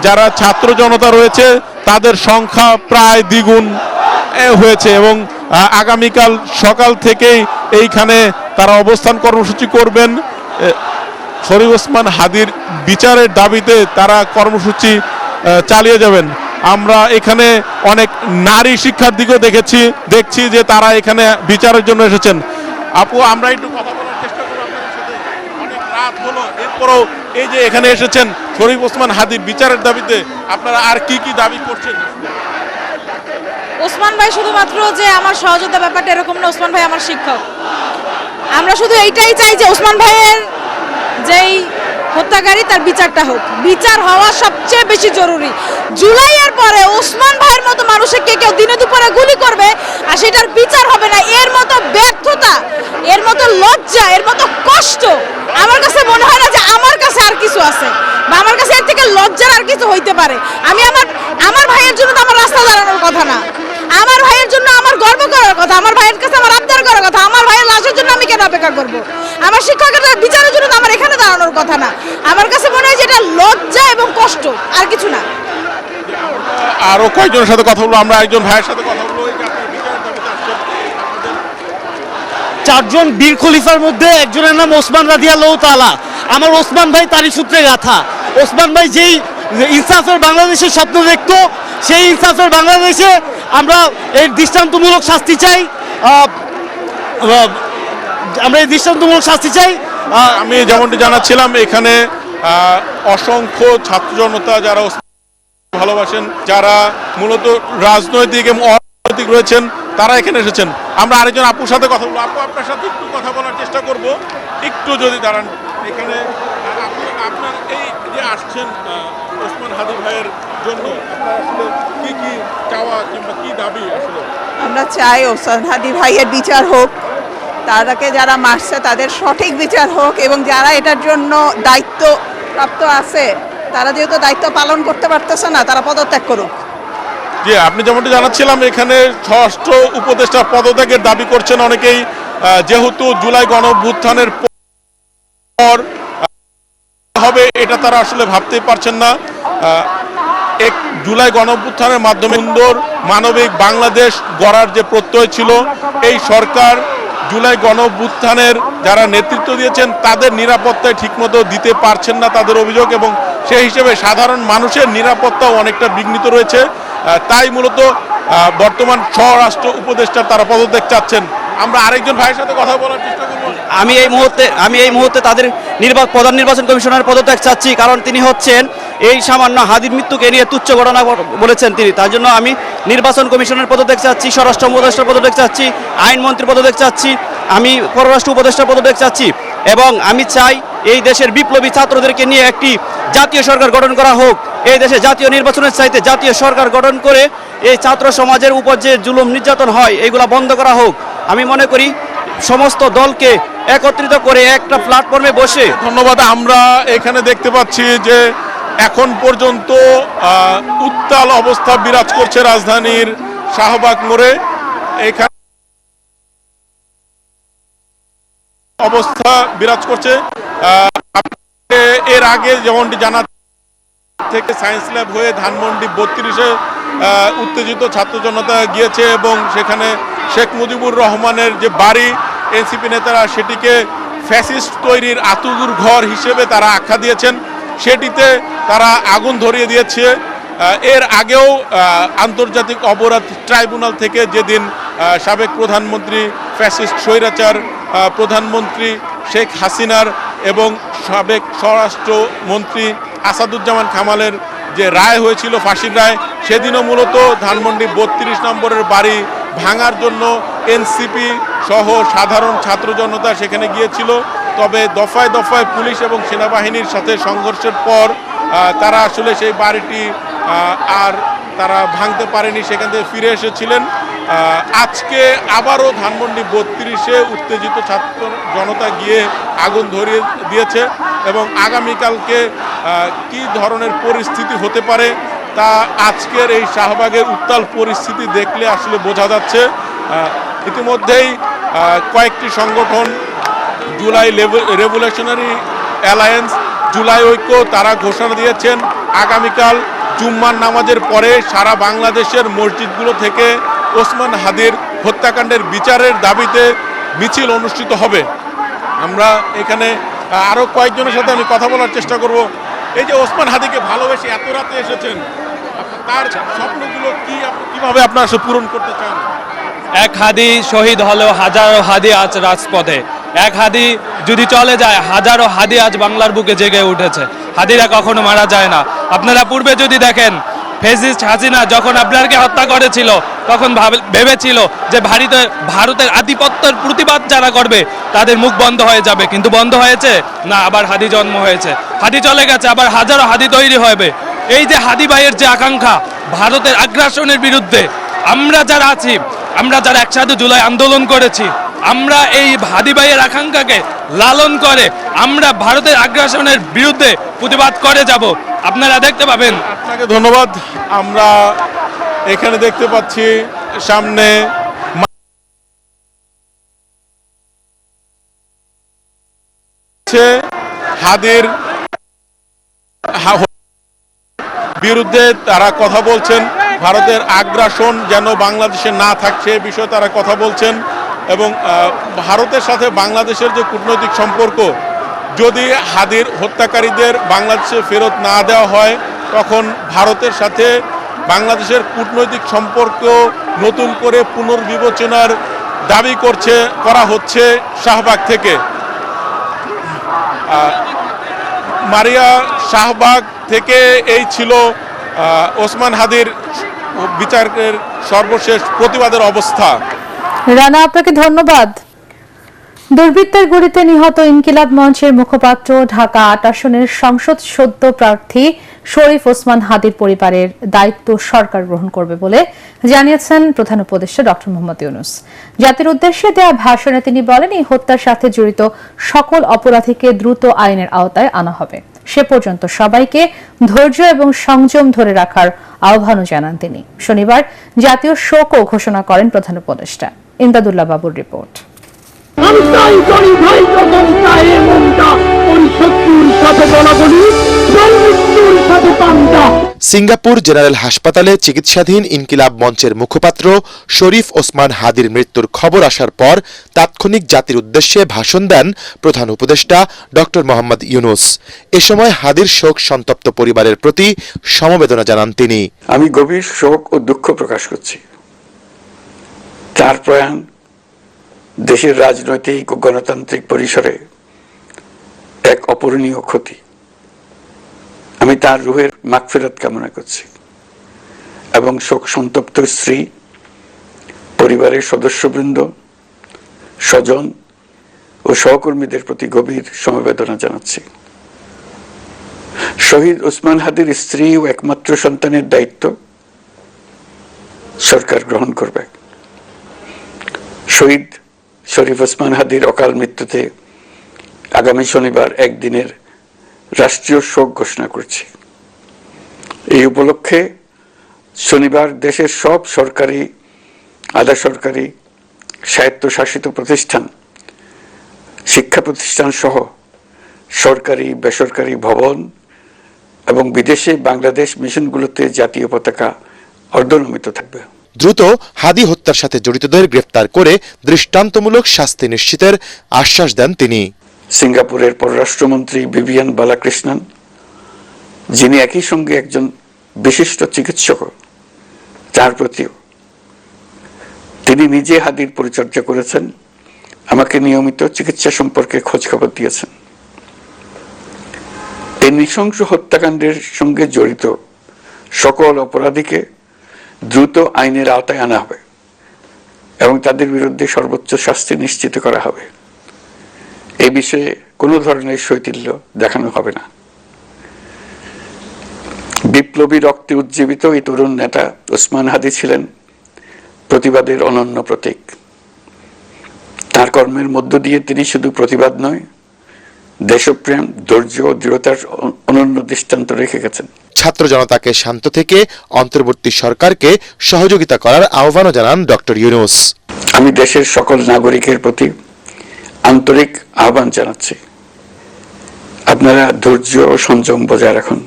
যারা ছাত্র জনতা রয়েছে তাদের সংখ্যা প্রায় দ্বিগুণ হয়েছে এবং আগামীকাল সকাল থেকেই এইখানে তারা অবস্থান কর্মসূচি করবেন। শরীফ ওসমান হাদীর বিচারের দাবিতে তারা কর্মসূচি চালিয়ে যাবেন। আমরা এখানে অনেক নারী শিক্ষার্থীকেও দেখছি যে তারা এখানে বিচারের জন্য এসেছেন। আপু, আমরা একটু কথা বলার চেষ্টা করব আপনাদের সাথে। অনেক রাত হলো, এরপরও এই যে এখানে এসেছেন শরীফ ওসমান হাদীর বিচারের দাবিতে, আপনারা আর কি কি দাবি করছেন? ওসমান ভাই শুধুমাত্র যে আমার সহযোগিতা ব্যাপারটা এরকম না, ওসমান ভাই আমার শিক্ষক। আমরা শুধু এইটাই চাই যে ওসমান ভাইয়ের যেই হত্যাকারী তার বিচারটা হোক, বিচার হওয়া সবচেয়ে বেশি জরুরি। জুলাইয়ের পরে ওসমান ভাইয়ের মতো মানুষকে কেউ দিনে দুপুরে গুলি করবে আর সেটার বিচার হবে না, এর মতো ব্যর্থতা, এর মতো লজ্জা, এর মতো কষ্ট আমার কাছে মনে হয় না যে আমার কাছে আর কিছু আছে বা আমার কাছে এর থেকে লজ্জার আর কিছু হইতে পারে। আমি আমার ভাইয়ের জন্য তো আমার রাস্তা দাঁড়ানোর কথা না, আমার ভাইয়ের জন্য আমার গর্ব করার কথা, আমার ভাইয়ের কাছে আমার আবদার করার কথা। আমার ভাইয়ের লাশের জন্য আমি কেন অপেক্ষা করব? আমার শিক্ষকের বিচারের জন্য তো আমার এখানে দাঁড়ানোর কথা না। আমার কাছে মনে হয় যে এটা লজ্জা এবং কষ্ট, আর কিছু না। আরো কয়েকজনের সাথে কথা বলবো, আমরা একজন ভাইয়ের সাথে কথা বলবো। 4জন বীর খলিফার মধ্যে একজনের নাম ওসমান রাদিয়াল্লাহু তাআলা। আমার ওসমান ভাই তারই সূত্রে গাথা। ওসমান ভাই যেই ইনসাফের বাংলাদেশের স্বপ্ন দেখতো, সেই ইনসাফের বাংলাদেশে আমরা এই দৃষ্টান্তমূলক শাস্তি চাই। আমরা এই দৃষ্টান্তমূলক শাস্তি চাই। আমি যেমনটি জানাচ্ছিলাম, এখানে অসংখ্য ছাত্র জনতা যারা ভালোবাসেন, যারা মূলত রাজনৈতিক এবং অরাজনৈতিক রয়েছেন, তারা এখানে এসেছেন। আমরা আরেকজন আপুর সাথে কথা বলবো। আপু, আপনার সাথে একটু কথা বলার চেষ্টা করব, একটু যদি দাঁড়ান। এখানে আপনার এই যে আসছেন ওসমান হাদী ভাইয়ের জন্য, আপনার আসলে কি কি চাওয়া কিংবা কি দাবি? আসলে আমরা চাই ওসমান হাদী ভাইয়ের বিচার হোক, তাদেরকে যারা মারছে তাদের সঠিক বিচার হোক এবং যারা এটার জন্য দায়িত্বপ্রাপ্ত আছে তারা যেহেতু দায়িত্ব পালন করতে পারতেছে না, তারা পদত্যাগ করুক। জি, আপনি যেমনটি জানাচ্ছিলাম, এখানে ষষ্ঠ উপদেষ্টা পদত্যাগের দাবি করছেন অনেকেই, যেহেতু জুলাই গণ অভ্যুত্থানের পর হবে এটা তারা আসলে ভাবতেই পারছেন না। এক জুলাই গণ অভ্যুত্থানের মাধ্যমে সুন্দর মানবিক বাংলাদেশ গড়ার যে প্রত্যয় ছিল, এই সরকার জুলাই গণ অভ্যুত্থানের যারা নেতৃত্ব দিয়েছেন তাদের নিরাপত্তায় ঠিকমতো দিতে পারছেন না, তাদের অভিযোগ, এবং সেই হিসেবে সাধারণ মানুষের নিরাপত্তাও অনেকটা বিঘ্নিত রয়েছে। তাই মূলত বর্তমান স্বরাষ্ট্র উপদেষ্টা তারা পদত্যাগ চাচ্ছেন। আমরা আরেকজন ভাইয়ের সাথে কথা বলার চেষ্টা করব। আমি এই মুহূর্তে তাদের প্রধান নির্বাচন কমিশনার পদত্যাগ চাচ্ছি, কারণ তিনি হচ্ছেন এই সামান্য হাদীর মৃত্যুকে নিয়ে তুচ্ছ ঘটনা বলেছেন তিনি। তার জন্য আমি নির্বাচন কমিশনের পদত্যাগ চাচ্ছি, স্বরাষ্ট্র উপদেষ্টার পদত্যাগ চাচ্ছি, আইনমন্ত্রীর পদত্যাগ চাচ্ছি, আমি পররাষ্ট্র উপদেষ্টার পদত্যাগ চাচ্ছি এবং আমি চাই এই দেশের বিপ্লবী ছাত্রদেরকে নিয়ে একটি জাতীয় সরকার গঠন করা হোক। এই দেশে জাতীয় নির্বাচনের চাইতে জাতীয় সরকার গঠন করে এই ছাত্র সমাজের উপর যে জুলুম নির্যাতন হয় এগুলা বন্ধ করা হোক। আমি মনে করি সমস্ত দলকে একত্রিত করে একটা প্ল্যাটফর্মে বসে। ধন্যবাদ। আমরা এখানে দেখতে পাচ্ছি যে এখন পর্যন্ত উত্তাল অবস্থা বিরাজ করছে রাজধানীর শাহবাগ মোড়ে। এখানে অবস্থা বিরাজ করছে। এর আগে যেমনটি জানা থেকে সায়েন্স ল্যাব হয়ে ধানমন্ডি 32-এ উত্তেজিত ছাত্র জনতা গিয়েছে এবং সেখানে শেখ মুজিবুর রহমানের যে বাড়ি এনসিপি নেতারা সেটিকে ফ্যাসিস্ট তৈরির আতুগুর ঘর হিসেবে তারা আখ্যা দিয়েছেন, সেটিতে তারা আগুন ধরিয়ে দিয়েছে। এর আগেও আন্তর্জাতিক অপরাধ ট্রাইব্যুনাল থেকে যেদিন সাবেক প্রধানমন্ত্রী ফ্যাসিস্ট স্বৈরাচার প্রধানমন্ত্রী শেখ হাসিনার এবং সাবেক স্বরাষ্ট্রমন্ত্রী আসাদুজ্জামান কামালের যে রায় হয়েছিল, ফাঁসির রায়, সেদিনও মূলত ধানমন্ডি 32 নম্বরের বাড়ি ভাঙার জন্য এনসিপি সহ সাধারণ ছাত্র জনতা সেখানে গিয়েছিল। তবে দফায় দফায় পুলিশ এবং সেনাবাহিনীর সাথে সংঘর্ষের পর তারা আসলে সেই বাড়িটি আর তারা ভাঙতে পারেনি, সেখান থেকে ফিরে এসেছিলেন। আজকে আবারও ধানমন্ডি 32-এ উত্তেজিত ছাত্র জনতা গিয়ে আগুন ধরিয়ে দিয়েছে এবং আগামীকালকে কি ধরনের পরিস্থিতি হতে পারে তা আজকের এই শাহবাগের উত্তাল পরিস্থিতি দেখলে আসলে বোঝা যাচ্ছে। ইতিমধ্যেই কয়েকটি সংগঠন, জুলাই রেভলিউশনারি অ্যালায়েন্স, জুলাই ঐক্য, তারা ঘোষণা দিয়েছেন আগামীকাল জুম্মার নামাজের পরে সারা বাংলাদেশের মসজিদগুলো থেকে ওসমান হাদির হত্যাকাণ্ডের বিচারের দাবিতে মিছিল অনুষ্ঠিত হবে। আমরা এখানে আরও কয়েকজনের সাথে আমি কথা বলার চেষ্টা করব। এই যে ওসমান হাদিকে ভালোবেসে এত রাতে এসেছেন, তার স্বপ্নগুলো কিভাবে আপনারা পূরণ করতে চান? এক হাদি শহীদ হলেও হাজারো হাদি আজ রাজপথে। এক হাদি যদি চলে যায়, হাজারো হাদি আজ বাংলার বুকে জেগে উঠেছে। হাদিরা কখনো মারা যায় না। আপনারা পূর্বে যদি দেখেন, ফ্যাসিস্ট হাসিনা যখন আপনাকে হত্যা করেছিল তখন ভেবেছিল যে ভারতের আধিপত্যের প্রতিবাদ যারা করবে তাদের মুখ বন্ধ হয়ে যাবে, কিন্তু বন্ধ হয়েছে না, আবার হাদি জন্ম হয়েছে। হাদি চলে গেছে, আবার হাজারো হাদি তৈরি হবে। এই যে হাদি ভাইয়ের যে আকাঙ্ক্ষা ভারতের আগ্রাসনের বিরুদ্ধে, আমরা যারা আছি, আমরা যারা একসাথে জুলাই আন্দোলন করেছি, আমরা এই হাদি ভাইয়ের আকাঙ্ক্ষাকে লালন করে আমরা ভারতের আগ্রাসনের বিরুদ্ধে প্রতিবাদ করে যাব। আপনারা দেখতে পাবেন। আপনাকে ধন্যবাদ। আমরা এখানে দেখতে পাচ্ছি সামনে হাদির বিরুদ্ধে তারা কথা বলছেন। ভারতের আগ্রাসন যেন বাংলাদেশে না থাকছে এ বিষয়ে তারা কথা বলছেন এবং ভারতের সাথে বাংলাদেশের যে কূটনৈতিক সম্পর্ক, যদি হাদির হত্যাকারীদের বাংলাদেশে ফেরত না দেওয়া হয় তখন ভারতের সাথে বাংলাদেশের কূটনৈতিক সম্পর্ক নতুন করে পুনর্বিবেচনার দাবি করা হচ্ছে শাহবাগ থেকে। মারিয়া শাহবাগ থেকে এই ছিল ওসমান হাদির বিচারের সর্বশেষ প্রতিবাদের অবস্থা। রানা, আপনাকে ধন্যবাদ। দুর্বৃত্তের গুলিতে নিহত ইনকিলাব মঞ্চের মুখপাত্র ঢাকা ৮ আসনের সংসদ সদ্য প্রার্থী শরীফ ওসমান হাদির পরিবারের দায়িত্ব সরকার গ্রহণ করবে বলে জানিয়েছেন প্রধান উপদেষ্টা ডক্টর মোহাম্মদ ইউনূস। জাতির উদ্দেশ্যে দেয়া ভাষণে তিনি বলেন, এই হত্যার সাথে জড়িত সকল অপরাধীকে দ্রুত আইনের আওতায় আনা হবে। সে পর্যন্ত সবাইকে ধৈর্য এবং সংযম ধরে রাখার আহ্বানও জানান তিনি। শনিবার জাতীয় শোকও ঘোষণা করেন প্রধান উপদেষ্টা। ইমদাদুল্লাহ বাবুর রিপোর্ট। সিঙ্গাপুর জেনারেল হাসপাতালে চিকিৎসাধীন ইনকিলাব মঞ্চের মুখপাত্র শরীফ ওসমান হাদির মৃত্যুর খবর আসার পর তাৎক্ষণিক জাতির উদ্দেশ্যে ভাষণ দেন প্রধান উপদেষ্টা ডক্টর মোহাম্মদ ইউনূস। এ সময় হাদির শোক সন্তপ্ত পরিবারের প্রতি সমবেদনা জানান তিনি। আমি গভীর শোক ও দুঃখ প্রকাশ করছি। তার প্রয়াণ দেশের রাজনৈতিক ও গণতান্ত্রিক পরিসরে এক অপূরণীয় ক্ষতি। আমি তার রুহের মাগফিরাত কামনা করছি এবং শোক সন্তপ্ত স্ত্রী, পরিবারের সদস্যবৃন্দ, স্বজন ও ও সহকর্মীদের প্রতি গভীর সমবেদনা জানাচ্ছি। শহীদ ওসমান হাদির স্ত্রী ও একমাত্র সন্তানের দায়িত্ব সরকার গ্রহণ করবে। শহীদ শরীফ ওসমান হাদির অকাল মৃত্যুতে আগামী শনিবার একদিনের রাষ্ট্রীয় শোক ঘোষণা করছি। এই উপলক্ষে শনিবার দেশের সব সরকারি, আধা সরকারি, স্বায়ত্তশাসিত প্রতিষ্ঠান, শিক্ষা প্রতিষ্ঠান সহ সরকারি বেসরকারি ভবন এবং বিদেশে বাংলাদেশ মিশনগুলোতে জাতীয় পতাকা অর্ধনমিত থাকবে। দ্রুত হাদি হত্যার সাথে জড়িতদের গ্রেফতার করে দৃষ্টান্তমূলক শাস্তি নিশ্চিতের আশ্বাস দেন তিনি। সিঙ্গাপুরের পররাষ্ট্রমন্ত্রী ভিভিয়ান বালাকৃষ্ণন, যিনি একই সঙ্গে একজন বিশিষ্ট চিকিৎসক, তার প্রতিও তিনি নিজে হাদির পরিচর্যা করেছেন, আমাকে নিয়মিত চিকিৎসা সম্পর্কে খোঁজ খবর দিয়েছেন। এই নৃশংস হত্যাকাণ্ডের সঙ্গে জড়িত সকল অপরাধীকে দ্রুত আইনের আওতায় আনা হবে এবং তাদের বিরুদ্ধে সর্বোচ্চ শাস্তি নিশ্চিত করা হবে। এই বিষয়ে কোনো ধরনের শৈথিল্য দেখানো হবে না। বিপ্লবী রক্তে উজ্জীবিত এই তরুণ নেতা ওসমান হাদি ছিলেন প্রতিবাদের অনন্য প্রতীক। তার কর্মের মধ্য দিয়ে তিনি শুধু প্রতিবাদ নয়, দেশপ্রেম, ধৈর্য ও দৃঢ়তার অনন্য দৃষ্টান্ত রেখে গেছেন। ছাত্র জনতাকে শান্ত থেকে অন্তর্বর্তী সরকারকে সহযোগিতা করার আহ্বানও জানান ডক্টর ইউনূস। আমি দেশের সকল নাগরিকের প্রতি আন্তরিক আহ্বান জানাচ্ছি, আপনারা ধৈর্য ও সংযম বজায় রাখুন।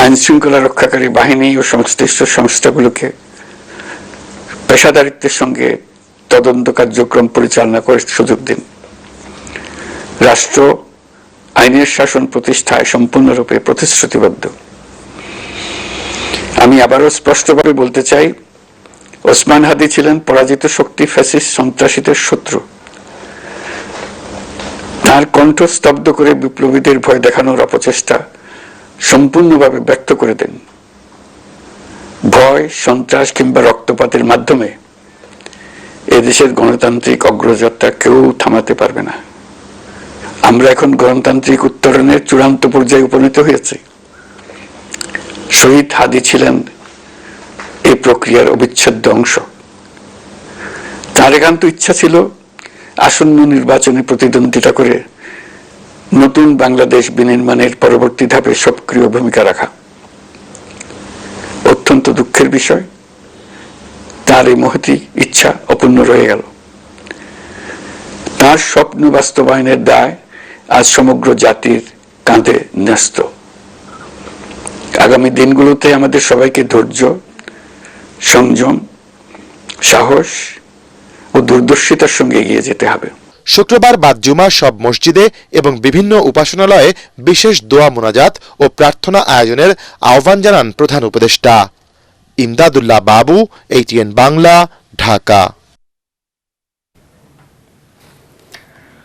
আইন শৃঙ্খলা রক্ষাকারী বাহিনী ও সংশ্লিষ্ট সংস্থাগুলোকে পেশাদারিত্বের সঙ্গে তদন্ত কার্যক্রম পরিচালনা করে সুযোগ দিন। রাষ্ট্র আইনের শাসন প্রতিষ্ঠায় সম্পূর্ণরূপে প্রতিশ্রুতিবদ্ধ। আমি আবারও স্পষ্টভাবে বলতে চাই, ওসমান হাদি ছিলেন পরাজিত শক্তি ফ্যাসিস্ট সন্ত্রাসীদের শত্রু। তার কণ্ঠ স্তব্ধ করে বিপ্লবীদের ভয় দেখানোর অপচেষ্টা সম্পূর্ণভাবে ব্যর্থ করে দেন। ভয়, সন্ত্রাস কিংবা রক্তপাতের মাধ্যমে এদেশের গণতান্ত্রিক অগ্রযাত্রা কেউ থামাতে পারবে না। আমরা এখন গণতান্ত্রিক উত্তরণের চূড়ান্ত পর্যায়ে উপনীত হয়েছি। শহীদ হাদি ছিলেন এই প্রক্রিয়ার অবিচ্ছেদ্য অংশ। তার একান্ত ইচ্ছা ছিল আসন্ন নির্বাচনে প্রতিদ্বন্দ্বিতা করে নতুন বাংলাদেশ বিনির্মাণের পরবর্তী ধাপে সক্রিয় ভূমিকা রাখা। অত্যন্ত দুঃখের বিষয়, তার এই মহতী ইচ্ছা অপূর্ণ রয়ে গেল। তার স্বপ্ন বাস্তবায়নের দায় আজ সমগ্র জাতির কাঁধে ন্যস্ত। আগামী দিনগুলোতে আমাদের সবাইকে ধৈর্য, সংযম, সাহস ও দূরদর্শিতার সঙ্গে এগিয়ে যেতে হবে। শুক্রবার বাদ জুমা সব মসজিদে এবং বিভিন্ন উপাসনালয়ে বিশেষ দোয়া মোনাজাত ও প্রার্থনা আয়োজনের আহ্বান জানান প্রধান উপদেষ্টা। ইমদাদুল্লাহ বাবু, ATN বাংলা, ঢাকা।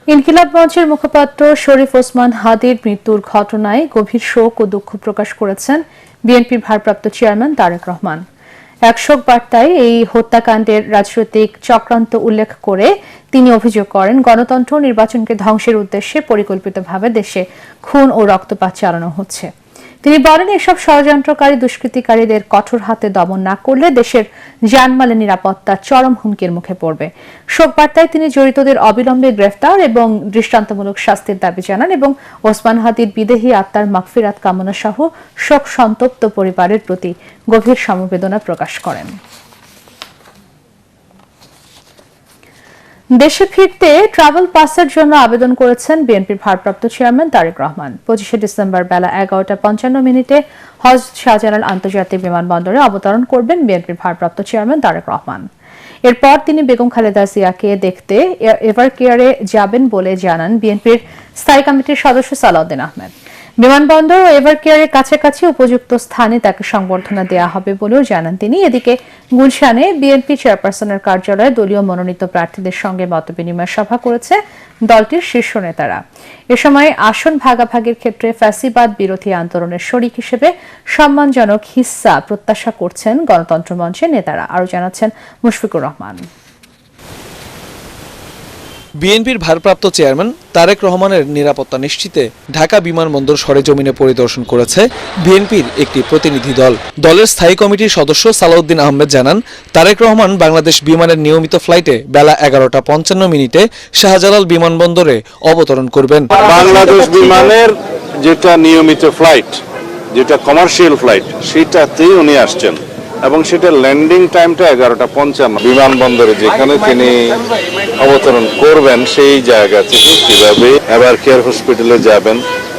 ইনকিলাব মঞ্চের মুখপাত্র শরীফ ওসমান হাদির মৃত্যুর ঘটনায় গভীর শোক ও দুঃখ প্রকাশ করেছেন বিএনপির ভারপ্রাপ্ত চেয়ারম্যান তারেক রহমান। এক শোক বার্তায় এই হত্যাকাণ্ডের রাজনৈতিক চক্রান্ত উল্লেখ করে তিনি অভিযোগ করেন, গণতন্ত্র নির্বাচনকে ধ্বংসের উদ্দেশ্যে পরিকল্পিতভাবে দেশে খুন ও রক্তপাত চালানো হচ্ছে। তিনি বলেন, এসব ষড়যন্ত্রকারী দুষ্কৃতিকারীদের কঠোর হাতে দমন না করলে দেশের জানমালের নিরাপত্তা চরম হুমকির মুখে পড়বে। শোক বার্তায় তিনি জড়িতদের অবিলম্বে গ্রেফতার এবং দৃষ্টান্তমূলক শাস্তির দাবি জানান এবং ওসমান হাদির বিদেহী আত্মার মাগফিরাত কামনা সহ শোক সন্তপ্ত পরিবারের প্রতি গভীর সমবেদনা প্রকাশ করেন। দেশে ফিরতে ট্রাভেল পাসের জন্য আবেদন করেছেন বিএনপির ভারপ্রাপ্ত চেয়ারম্যান তারেক রহমান। 25 ডিসেম্বর বেলা 11:55 হজ শাহজালাল আন্তর্জাতিক বিমানবন্দরে অবতরণ করবেন বিএনপির ভারপ্রাপ্ত চেয়ারম্যান তারেক রহমান। এরপর তিনি বেগম খালেদা জিয়াকে দেখতে এভারকেয়ারে যাবেন বলে জানান বিএনপির স্থায়ী কমিটির সদস্য সালাউদ্দিন আহমেদ। বিমানবন্দর ও এভারকেয়ারের কাছাকাছি উপযুক্ত স্থানে তাকে সংবর্ধনা দেওয়া হবে বলেও জানান তিনি। এদিকে গুলশানে বিএনপি চেয়ারপারসনের কার্যালয়ে দলীয় মনোনীত প্রার্থীদের সঙ্গে মতবিনিময় সভা করেছে দলটির শীর্ষ নেতারা। এ সময় আসন ভাগাভাগির ক্ষেত্রে ফ্যাসিবাদ বিরোধী আন্দোলনের শরিক হিসেবে সম্মানজনক হিস্সা প্রত্যাশা করছেন গণতন্ত্র মঞ্চের নেতারা। আরও জানাচ্ছেন মুশফিকুর রহমান। বিএনপির ভারপ্রাপ্ত চেয়ারম্যান তারেক রহমানের নিরাপত্তা নিশ্চিতে ঢাকা বিমানবন্দর সরেজমিনে পরিদর্শন করেছে বিএনপির একটি প্রতিনিধি দল। দলের স্থায়ী কমিটির সদস্য সালাউদ্দিন আহমেদ জানান, তারেক রহমান বাংলাদেশ বিমানের নিয়মিত ফ্লাইটে বেলা 11:55 শাহজালাল বিমানবন্দরে অবতরণ করবেন। বাংলাদেশ বিমানের যেটা নিয়মিত ফ্লাইট, যেটা কমার্শিয়াল ফ্লাইট, সেটাতেই উনি আসছেন এবং সেটা ল্যান্ডিং টাইমটা 11:55 বিমানবন্দরে, যেখানে তিনি অবতরণ করবেন সেই জায়গা থেকে কিভাবে এবার কেয়ার হসপিটালে যাবেন,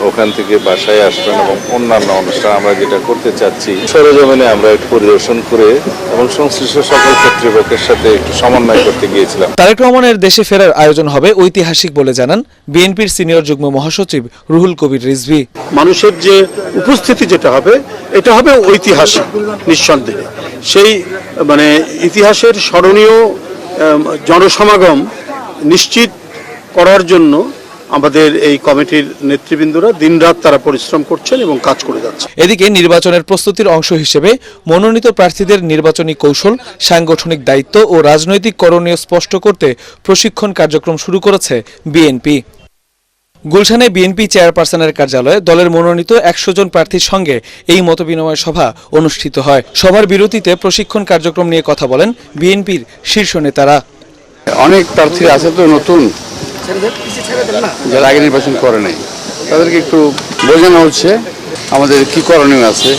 ওখান থেকে বাসায় আসবেন এবং অন্যান্য অনুষ্ঠান আমরা যেটা করতে চাচ্ছি সরেজমিনে আমরা একটু পরিদর্শন করে এবং সংশ্লিষ্ট সকল কর্তৃপক্ষের সাথে একটু সমন্বয় করতে গিয়েছিলাম। তারেক রহমানের দেশে ফেরার আয়োজন হবে ঐতিহাসিক বলে জানান বিএনপির সিনিয়র যুগ্ম মহাসচিব রুহুল কবির রিজভী। মানুষের যে উপস্থিতি যেটা হবে, এটা হবে ঐতিহাসিক নিঃসন্দেহে। সেই ইতিহাসের স্মরণীয় জনসমাগম নিশ্চিত করার জন্য আমাদের এই কমিটির নেতৃবৃন্দরা দিনরাত তারা পরিশ্রম করছেন এবং কাজ করে যাচ্ছে। এদিকে নির্বাচনের প্রস্তুতির অংশ হিসেবে মনোনীত প্রার্থীদের নির্বাচনী কৌশল, সাংগঠনিক দায়িত্ব ও রাজনৈতিক করণীয় স্পষ্ট করতে প্রশিক্ষণ কার্যক্রম শুরু করেছে বিএনপি। গুলশানে বিএনপি চেয়ারপারসনের কার্যালয়ে দলের মনোনীত 100 জন প্রার্থীর সঙ্গে এই মতবিনিময় সভা অনুষ্ঠিত হয়। সভার বিরতিতে প্রশিক্ষণ কার্যক্রম নিয়ে কথা বলেন বিএনপির শীর্ষ নেতারা। অনেক প্রার্থী আছে তো নতুন, যারা আগে নির্বাচন করে নাই, তাদেরকে একটু বোঝানো হচ্ছে আমাদের কি করণীয় আছে,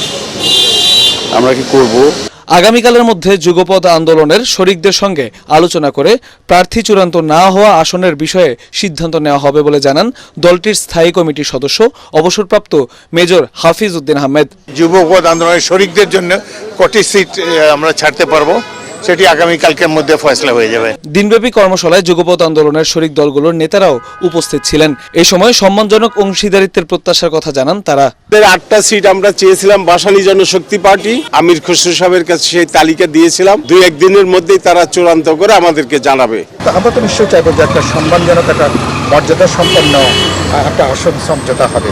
আমরা কি করব। আগামীকালের মধ্যে যুগপৎ আন্দোলনের শরিকদের সঙ্গে আলোচনা করে প্রার্থী চূড়ান্ত না হওয়া আসনের বিষয়ে সিদ্ধান্ত নেওয়া হবে বলে জানান দলটির স্থায়ী কমিটির সদস্য অবসরপ্রাপ্ত মেজর হাফিজ উদ্দিন আহমেদ। যুগপৎ আন্দোলনের শরিকদের জন্য কটি সিট আমরা ছাড়তে পারবো সেটি আগামীকালকের মধ্যে ফয়সলা হয়ে যাবে। দিনব্যাপী কর্মশালায় যুগপৎ আন্দোলনের শরিক দলগুলোর নেতারাও উপস্থিত ছিলেন। এই সময় সম্মানজনক অংশীদারিত্বের প্রত্যাশার কথা জানান তারা। 8টা সিট আমরা চেয়েছিলাম বাসানী জনশক্তি পার্টি, আমির খসরু সাহেবের কাছে সেই তালিকা দিয়েছিলাম। 2-1 দিনের মধ্যেই তারা চূড়ান্ত করে আমাদেরকে জানাবে। আমরা তো নিশ্চয়ই চাইবো যে একটা সম্মানজনক, একটা মর্যাদা সম্পন্ন একটা আসন সমঝোতা হবে।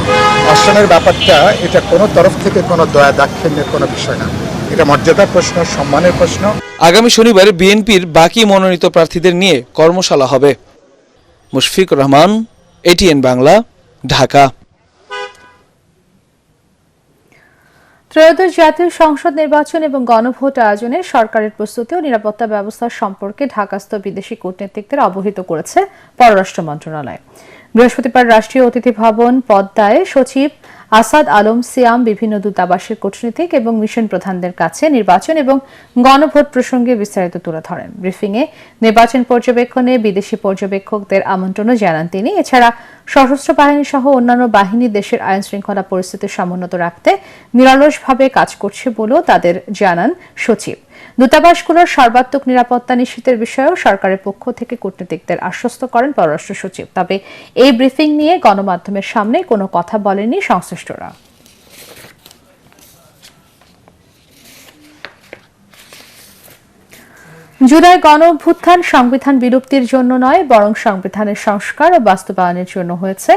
আসনের ব্যাপারটা এটা কোনো তরফ থেকে কোনো দয়া দাক্ষিণ্যের কোনো বিষয় না, এটা মর্যাদার প্রশ্ন, সম্মানের প্রশ্ন। আগামী শনিবার বিএনপির বাকি মনোনীত প্রার্থীদের নিয়ে কর্মশালা হবে। মুশফিকুর রহমান, এটিএন বাংলা, ঢাকা। ত্রয়োদশ জাতীয় সংসদ নির্বাচন এবং গণভোট আয়োজনে সরকারের প্রস্তুতি ও নিরাপত্তা ব্যবস্থা সম্পর্কে ঢাকাস্থ বিদেশি কূটনীতিকদের অবহিত করেছে পররাষ্ট্র মন্ত্রণালয়। বৃহস্পতিবার রাষ্ট্রীয় অতিথি ভবন পদ্মায় সচিব আসাদ আলম সিয়াম বিভিন্ন দূতাবাসের কূটনীতিক এবং মিশন প্রধানদের কাছে নির্বাচন এবং গণভোট প্রসঙ্গে বিস্তারিত তুলে ধরেন। ব্রিফিংয়ে নির্বাচন পর্যবেক্ষণে বিদেশি পর্যবেক্ষকদের আমন্ত্রণও জানান তিনি। এছাড়া সশস্ত্র বাহিনী সহ অন্যান্য বাহিনী দেশের আইন শৃঙ্খলা পরিস্থিতি সমুন্নত রাখতে নিরলসভাবে কাজ করছে বলেও তাদের জানান সচিব। দূতাবাসগুলোর সর্বাত্মক নিরাপত্তা নিশ্চিতের বিষয়েও সরকারের পক্ষ থেকে কূটনীতিকদের আশ্বস্ত করেন পররাষ্ট্র সচিব। তবে এই ব্রিফিং নিয়ে গণমাধ্যমের সামনে কোনো কথা বলেননি সংশ্লিষ্টরা। জুলাই গণঅভ্যুত্থান সংবিধান বিলুপ্তির জন্য নয়, বরং সংবিধানের সংস্কার ও বাস্তবায়নের জন্য হয়েছে।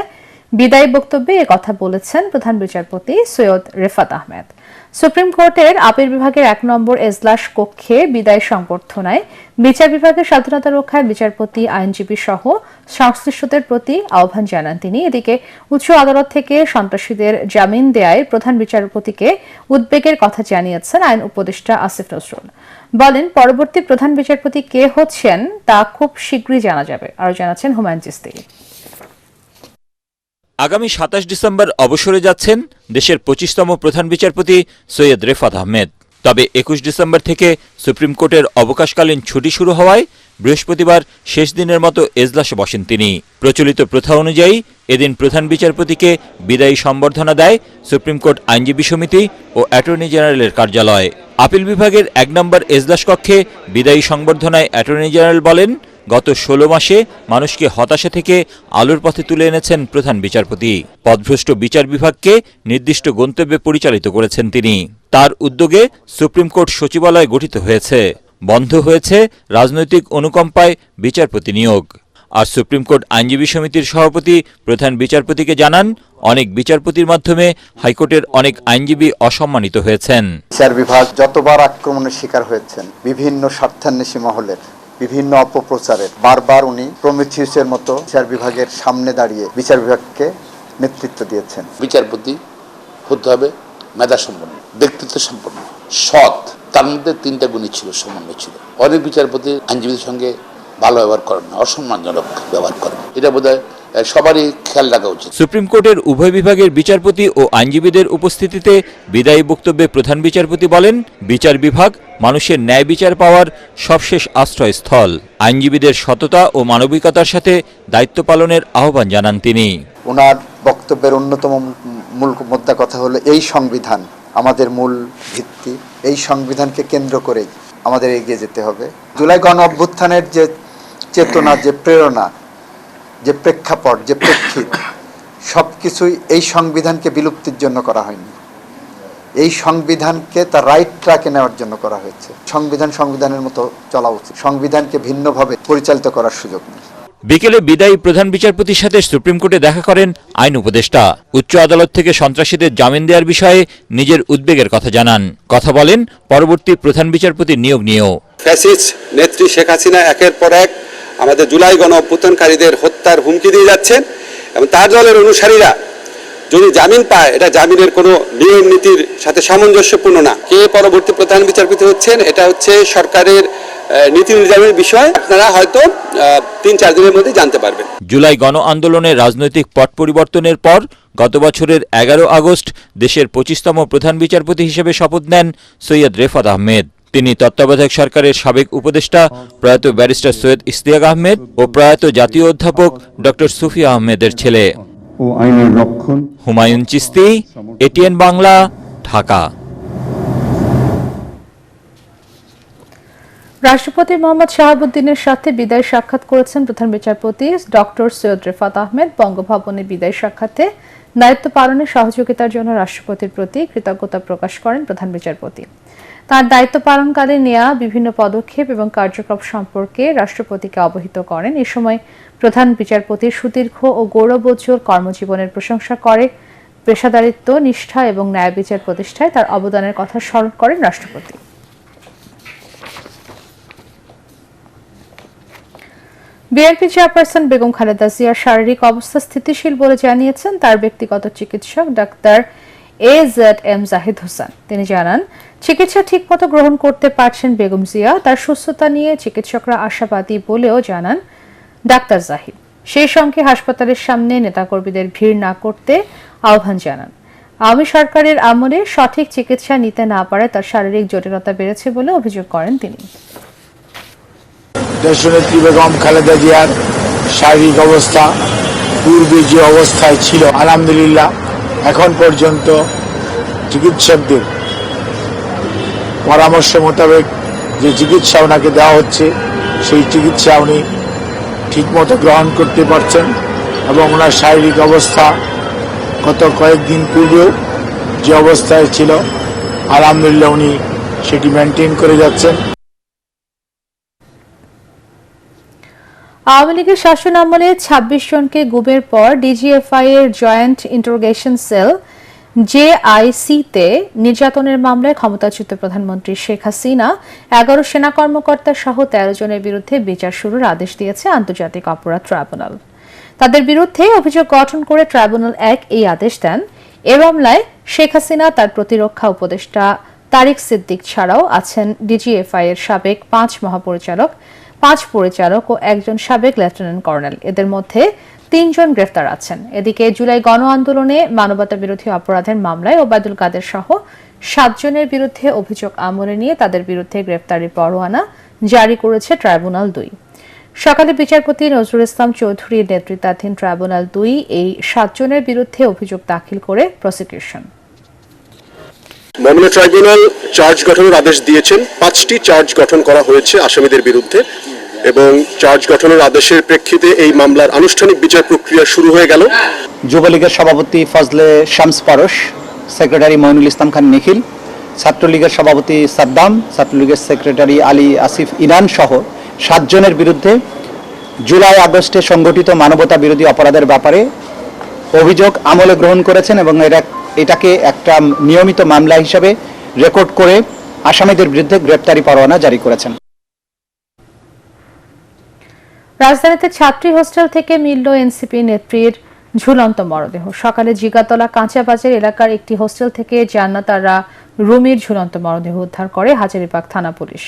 বিদায়ী বক্তব্যে একথা বলেছেন প্রধান বিচারপতি সৈয়দ রেফাত আহমেদ। সুপ্রিম কোর্টের আপিল বিভাগের 1 নম্বর এজলাস কক্ষে বিদায় সংবর্ধনায় বিচার বিভাগের স্বাধীনতা রক্ষায় বিচারপতি, আইনজীবী সহ সংশ্লিষ্টদের প্রতি আহ্বান জানান তিনি। এদিকে উচ্চ আদালত থেকে সন্ত্রাসীদের জামিন দেয়ায় প্রধান বিচারপতিকে উদ্বেগের কথা জানিয়েছেন আইন উপদেষ্টা আসিফ নজরুল। বলেন, পরবর্তী প্রধান বিচারপতি কে হচ্ছেন তা খুব শীঘ্রই জানা যাবে। আরও জানাচ্ছেন হুমায়ুন চিস্তি। আগামী 27 ডিসেম্বর অবসরে যাচ্ছেন দেশের 25তম প্রধান বিচারপতি সৈয়দ রেফাত আহমেদ। তবে 21 ডিসেম্বর থেকে সুপ্রিম কোর্টের অবকাশকালীন ছুটি শুরু হওয়ায় বৃহস্পতিবার শেষ দিনের মতো এজলাসে বসেন তিনি। প্রচলিত প্রথা অনুযায়ী এদিন প্রধান বিচারপতিকে বিদায়ী সম্বর্ধনা দেয় সুপ্রিম কোর্ট আইনজীবী সমিতি ও অ্যাটর্নি জেনারেলের কার্যালয়। আপিল বিভাগের 1 নম্বর এজলাস কক্ষে বিদায়ী সংবর্ধনায় অ্যাটর্নি জেনারেল বলেন, গত 16 মাসে মানুষকে হতাশা থেকে আলোর পথে তুলে এনেছেন প্রধান বিচারপতি। পথভ্রষ্ট বিচার বিভাগকে নির্দিষ্ট গন্তব্যে পরিচালিত করেছেন তিনি। তার উদ্যোগে সুপ্রিম কোর্ট সচিবালয় গঠিত হয়েছে। বন্ধ হয়েছে রাজনৈতিক অনুকম্পায় বিচারপতি নিয়োগ। আর সুপ্রিম কোর্ট আইনজীবী সমিতির সভাপতি প্রধান বিচারপতিকে জানান, অনেক বিচারপতির মাধ্যমে হাইকোর্টের অনেক আইনজীবী অসম্মানিত হয়েছেন। বিচার বিভাগ যতবার আক্রমণের শিকার হয়েছেন বিভিন্ন স্বার্থান্বেষী মহলের, বিভিন্ন অপপ্রচারের বারবার উনি প্রমিথিউসের মতো বিচার বিভাগের সামনে দাঁড়িয়ে বিচার বিভাগকে নেতৃত্ব দিয়েছেন। বিচারপতি হতে হবে মেধাসম্পন্ন, ব্যক্তিত্ব সম্পন্ন, সৎ। তার মধ্যে 3টা গুণই ছিল, সমন্বয় ছিল। অনেক বিচারপতি আইনজীবীদের সঙ্গে ভালো ব্যবহার করেন না, অসম্মানজনক ব্যবহার করেন। এটা বোধহয় সবারই খেয়াল রাখা উচিত। সুপ্রিম কোর্টের উভয় বিভাগের বিচারপতি ও আইনজীবীদের উপস্থিতিতে বিদায়ী বক্তব্যে প্রধান বিচারপতি বলেন, বিচার বিভাগ মানুষের ন্যায় বিচার পাওয়ার সবশেষ আশ্রয়স্থল। আইনজীবীদের সততা ও মানবিকতার সাথে দায়িত্ব পালনের আহ্বান জানান তিনি। ওনার বক্তব্যের অন্যতম মূল মোদ্দা কথা হলো এই সংবিধান আমাদের মূল ভিত্তি, এই সংবিধানকে কেন্দ্র করেই আমাদের এগিয়ে যেতে হবে। জুলাই গণ অভ্যুত্থানের যে চেতনা, যে প্রেরণা, যে প্রেক্ষাপট, যে প্রেক্ষিত, সব কিছুই এই সংবিধানকে বিলুপ্তির জন্য করা হয়নি, এই সংবিধানকে তার রাইট ট্র্যাকে নেওয়ার জন্য করা হয়েছে। সংবিধানের মতো চলা উচিত, সংবিধানকে ভিন্নভাবে পরিচালিত করার সুযোগ নেই। বিকেলে বিদায়ী প্রধান বিচারপতির সাথে সুপ্রিম কোর্টে দেখা করেন আইন উপদেষ্টা। উচ্চ আদালত থেকে সন্ত্রাসীদের জামিন দেওয়ার বিষয়ে নিজের উদ্বেগের কথা জানান। কথা বলেন পরবর্তী প্রধান বিচারপতির নিয়োগ নিয়েও। ফ্যাসিস্ট নেত্রী শেখ হাসিনা একের পর এক আমাদের জুলাই গণ অভ্যুত্থানকারীদের হত্যার হুমকি দিয়ে যাচ্ছেন এবং তার দলের অনুসারীরা যদি জামিন পায়, এটা জামিনের কোনো নিয়ম নীতির সাথে সামঞ্জস্যপূর্ণ না। কে পরবর্তী প্রধান বিচারপতি হচ্ছেন, এটা হচ্ছে সরকারের নীতি নির্ধারণের বিষয়। আপনারা হয়তো 3-4 দিনের মধ্যে জানতে পারবেন। জুলাই গণ আন্দোলনের রাজনৈতিক পট পরিবর্তনের পর গত বছরের 11 আগস্ট দেশের 25তম প্রধান বিচারপতি হিসেবে শপথ নেন সৈয়দ রেফাত আহমেদ। তিনি তত্ত্বাবধায়ক সরকারের সাবেক উপদেষ্টা প্রয়াত ব্যারিস্টার সৈয়দ ইশতিয়াক আহমেদ ও প্রয়াত জাতীয় অধ্যাপক ডক্টর সুফিয়া আহমেদের ছেলে। হুমায়ুন চিস্তি, এটিএন বাংলা, ঢাকা। রাষ্ট্রপতি মোহাম্মদ শাহাবুদ্দিনের সাথে বিদায় সাক্ষাৎ করেছেন প্রধান বিচারপতি ডক্টর সৈয়দ রেফাত আহমেদ। বঙ্গভবনে বিদায় সাক্ষাতে দায়িত্ব পালনে সহযোগিতার জন্য রাষ্ট্রপতির প্রতি কৃতজ্ঞতা প্রকাশ করেন প্রধান বিচারপতি। তার দায়িত্ব পালনকালে নেওয়া বিভিন্ন পদক্ষেপ এবং কার্যক্রম সম্পর্কে রাষ্ট্রপতিকে অবহিত করেন। এ সময় প্রধান বিচারপতির সুদীর্ঘ ও গৌরবোজ্জ্বল কর্মজীবনের প্রশংসা করে পেশাদারিত্ব, নিষ্ঠা এবং ন্যায় বিচার প্রতিষ্ঠায় তার অবদানের কথা স্মরণ করেন রাষ্ট্রপতি। বিএনপি চেয়ারপারসন বেগম খালেদা জিয়ার শারীরিক অবস্থা স্থিতিশীল বলে জানিয়েছেন তার ব্যক্তিগত চিকিৎসক ডাক্তার AZM জাহিদ হোসেন। তিনি জানান, চিকিৎসা ঠিকমতো গ্রহণ করতে পারছেন বেগম জিয়া। তার সুস্থতা নিয়ে চিকিৎসকরা আশাবাদী বলেও জানান ডাক্তার জাহিদ। সেই সঙ্গে হাসপাতালের সামনে নেতাকর্মীদের ভিড় না করতে আহ্বান জানান। আওয়ামী সরকারের আমলে সঠিক চিকিৎসা নিতে না পারায় তার শারীরিক জটিলতা বেড়েছে বলে অভিযোগ করেন তিনি। দেশনেত্রী বেগম খালেদা জিয়ার শারীরিক অবস্থা পূর্বে যে অবস্থায় ছিল, আলহামদুলিল্লাহ এখন পর্যন্ত চিকিৎসকদের পরামর্শ মোতাবেক যে চিকিৎসা ওনাকে দেওয়া হচ্ছে, সেই চিকিৎসা উনি ঠিকমতো গ্রহণ করতে পারছেন এবং ওনার শারীরিক অবস্থা গত কয়েকদিন পূর্বেও যে অবস্থায় ছিল, আলহামদুলিল্লাহ উনি সেটি মেনটেন করে যাচ্ছেন। আওয়ামী লীগের শাসন আমলে 26 জনকে গুমের পর ডিজিএফআই এর জয়েন্ট ইন্টারোগেশন সেল JIC-তে নির্যাতনের মামলায় ক্ষমতাচ্যুত প্রধানমন্ত্রী শেখ হাসিনা 11 সেনা কর্মকর্তা সহ 13 জনের বিরুদ্ধে বিচার শুরুর আদেশ দিয়েছে আন্তর্জাতিক অপরাধ ট্রাইব্যুনাল। তাদের বিরুদ্ধে অভিযোগ গঠন করে ট্রাইব্যুনাল 1 এই আদেশ দেন। এ মামলায় শেখ হাসিনা, তার প্রতিরক্ষা উপদেষ্টা তারিক সিদ্দিক ছাড়াও আছেন ডিজিএফআই এর সাবেক 5 মহাপরিচালক, 5 পরিচালক ও একজন সাবেক লেফটেন্যান্ট কর্নেল। এদের মধ্যে 3 জন গ্রেফতার আছেন। এদিকে জুলাই গণ আন্দোলনে মানবতা বিরোধী অপরাধের মামলায় ওবায়দুল কাদের সহ 7 জনের বিরুদ্ধে অভিযোগ আমলে নিয়ে তাদের বিরুদ্ধে গ্রেফতারি পরোয়ানা জারি করেছে ট্রাইব্যুনাল 2। সকালে বিচারপতি নজরুল ইসলাম চৌধুরীর নেতৃত্বাধীন ট্রাইব্যুনাল 2 এই 7 জনের বিরুদ্ধে অভিযোগ দাখিল করে প্রসিকিউশন। মামলা ট্রাইব্যুনাল চার্জ গঠনের আদেশ দিয়েছেন। 5টি চার্জ গঠন করা হয়েছে আসামিদের বিরুদ্ধে এবং চার্জ গঠনের আদেশের প্রেক্ষিতে এই মামলার আনুষ্ঠানিক বিচার প্রক্রিয়া শুরু হয়ে গেল। যুবলীগের সভাপতি ফজলে শামস পারস, সেক্রেটারি মইনুল ইসলাম খান নিখিল, ছাত্রলীগের সভাপতি সাদ্দাম, ছাত্রলীগের সেক্রেটারি আলী আসিফ ইনান সহ 7 জনের বিরুদ্ধে জুলাই আগস্টে সংগঠিত মানবতা বিরোধী অপরাধের ব্যাপারে অভিযোগ আমলে গ্রহণ করেছেন এবং এটাকে একটা নিয়মিত মামলা হিসাবে রেকর্ড করে আসামিদের বিরুদ্ধে গ্রেপ্তারি পরোয়ানা জারি করেছেন। রাজধানীতে ছাত্রী হোস্টেল থেকে মিলল এনসিপি নেত্রীর ঝুলন্ত মরদেহ। সকালে জিগাতলা কাঁচাবাজার এলাকার একটি হোস্টেল থেকে জান্নাত আরা রুমির ঝুলন্ত মরদেহ উদ্ধার করে হাজারীবাগ থানা পুলিশ।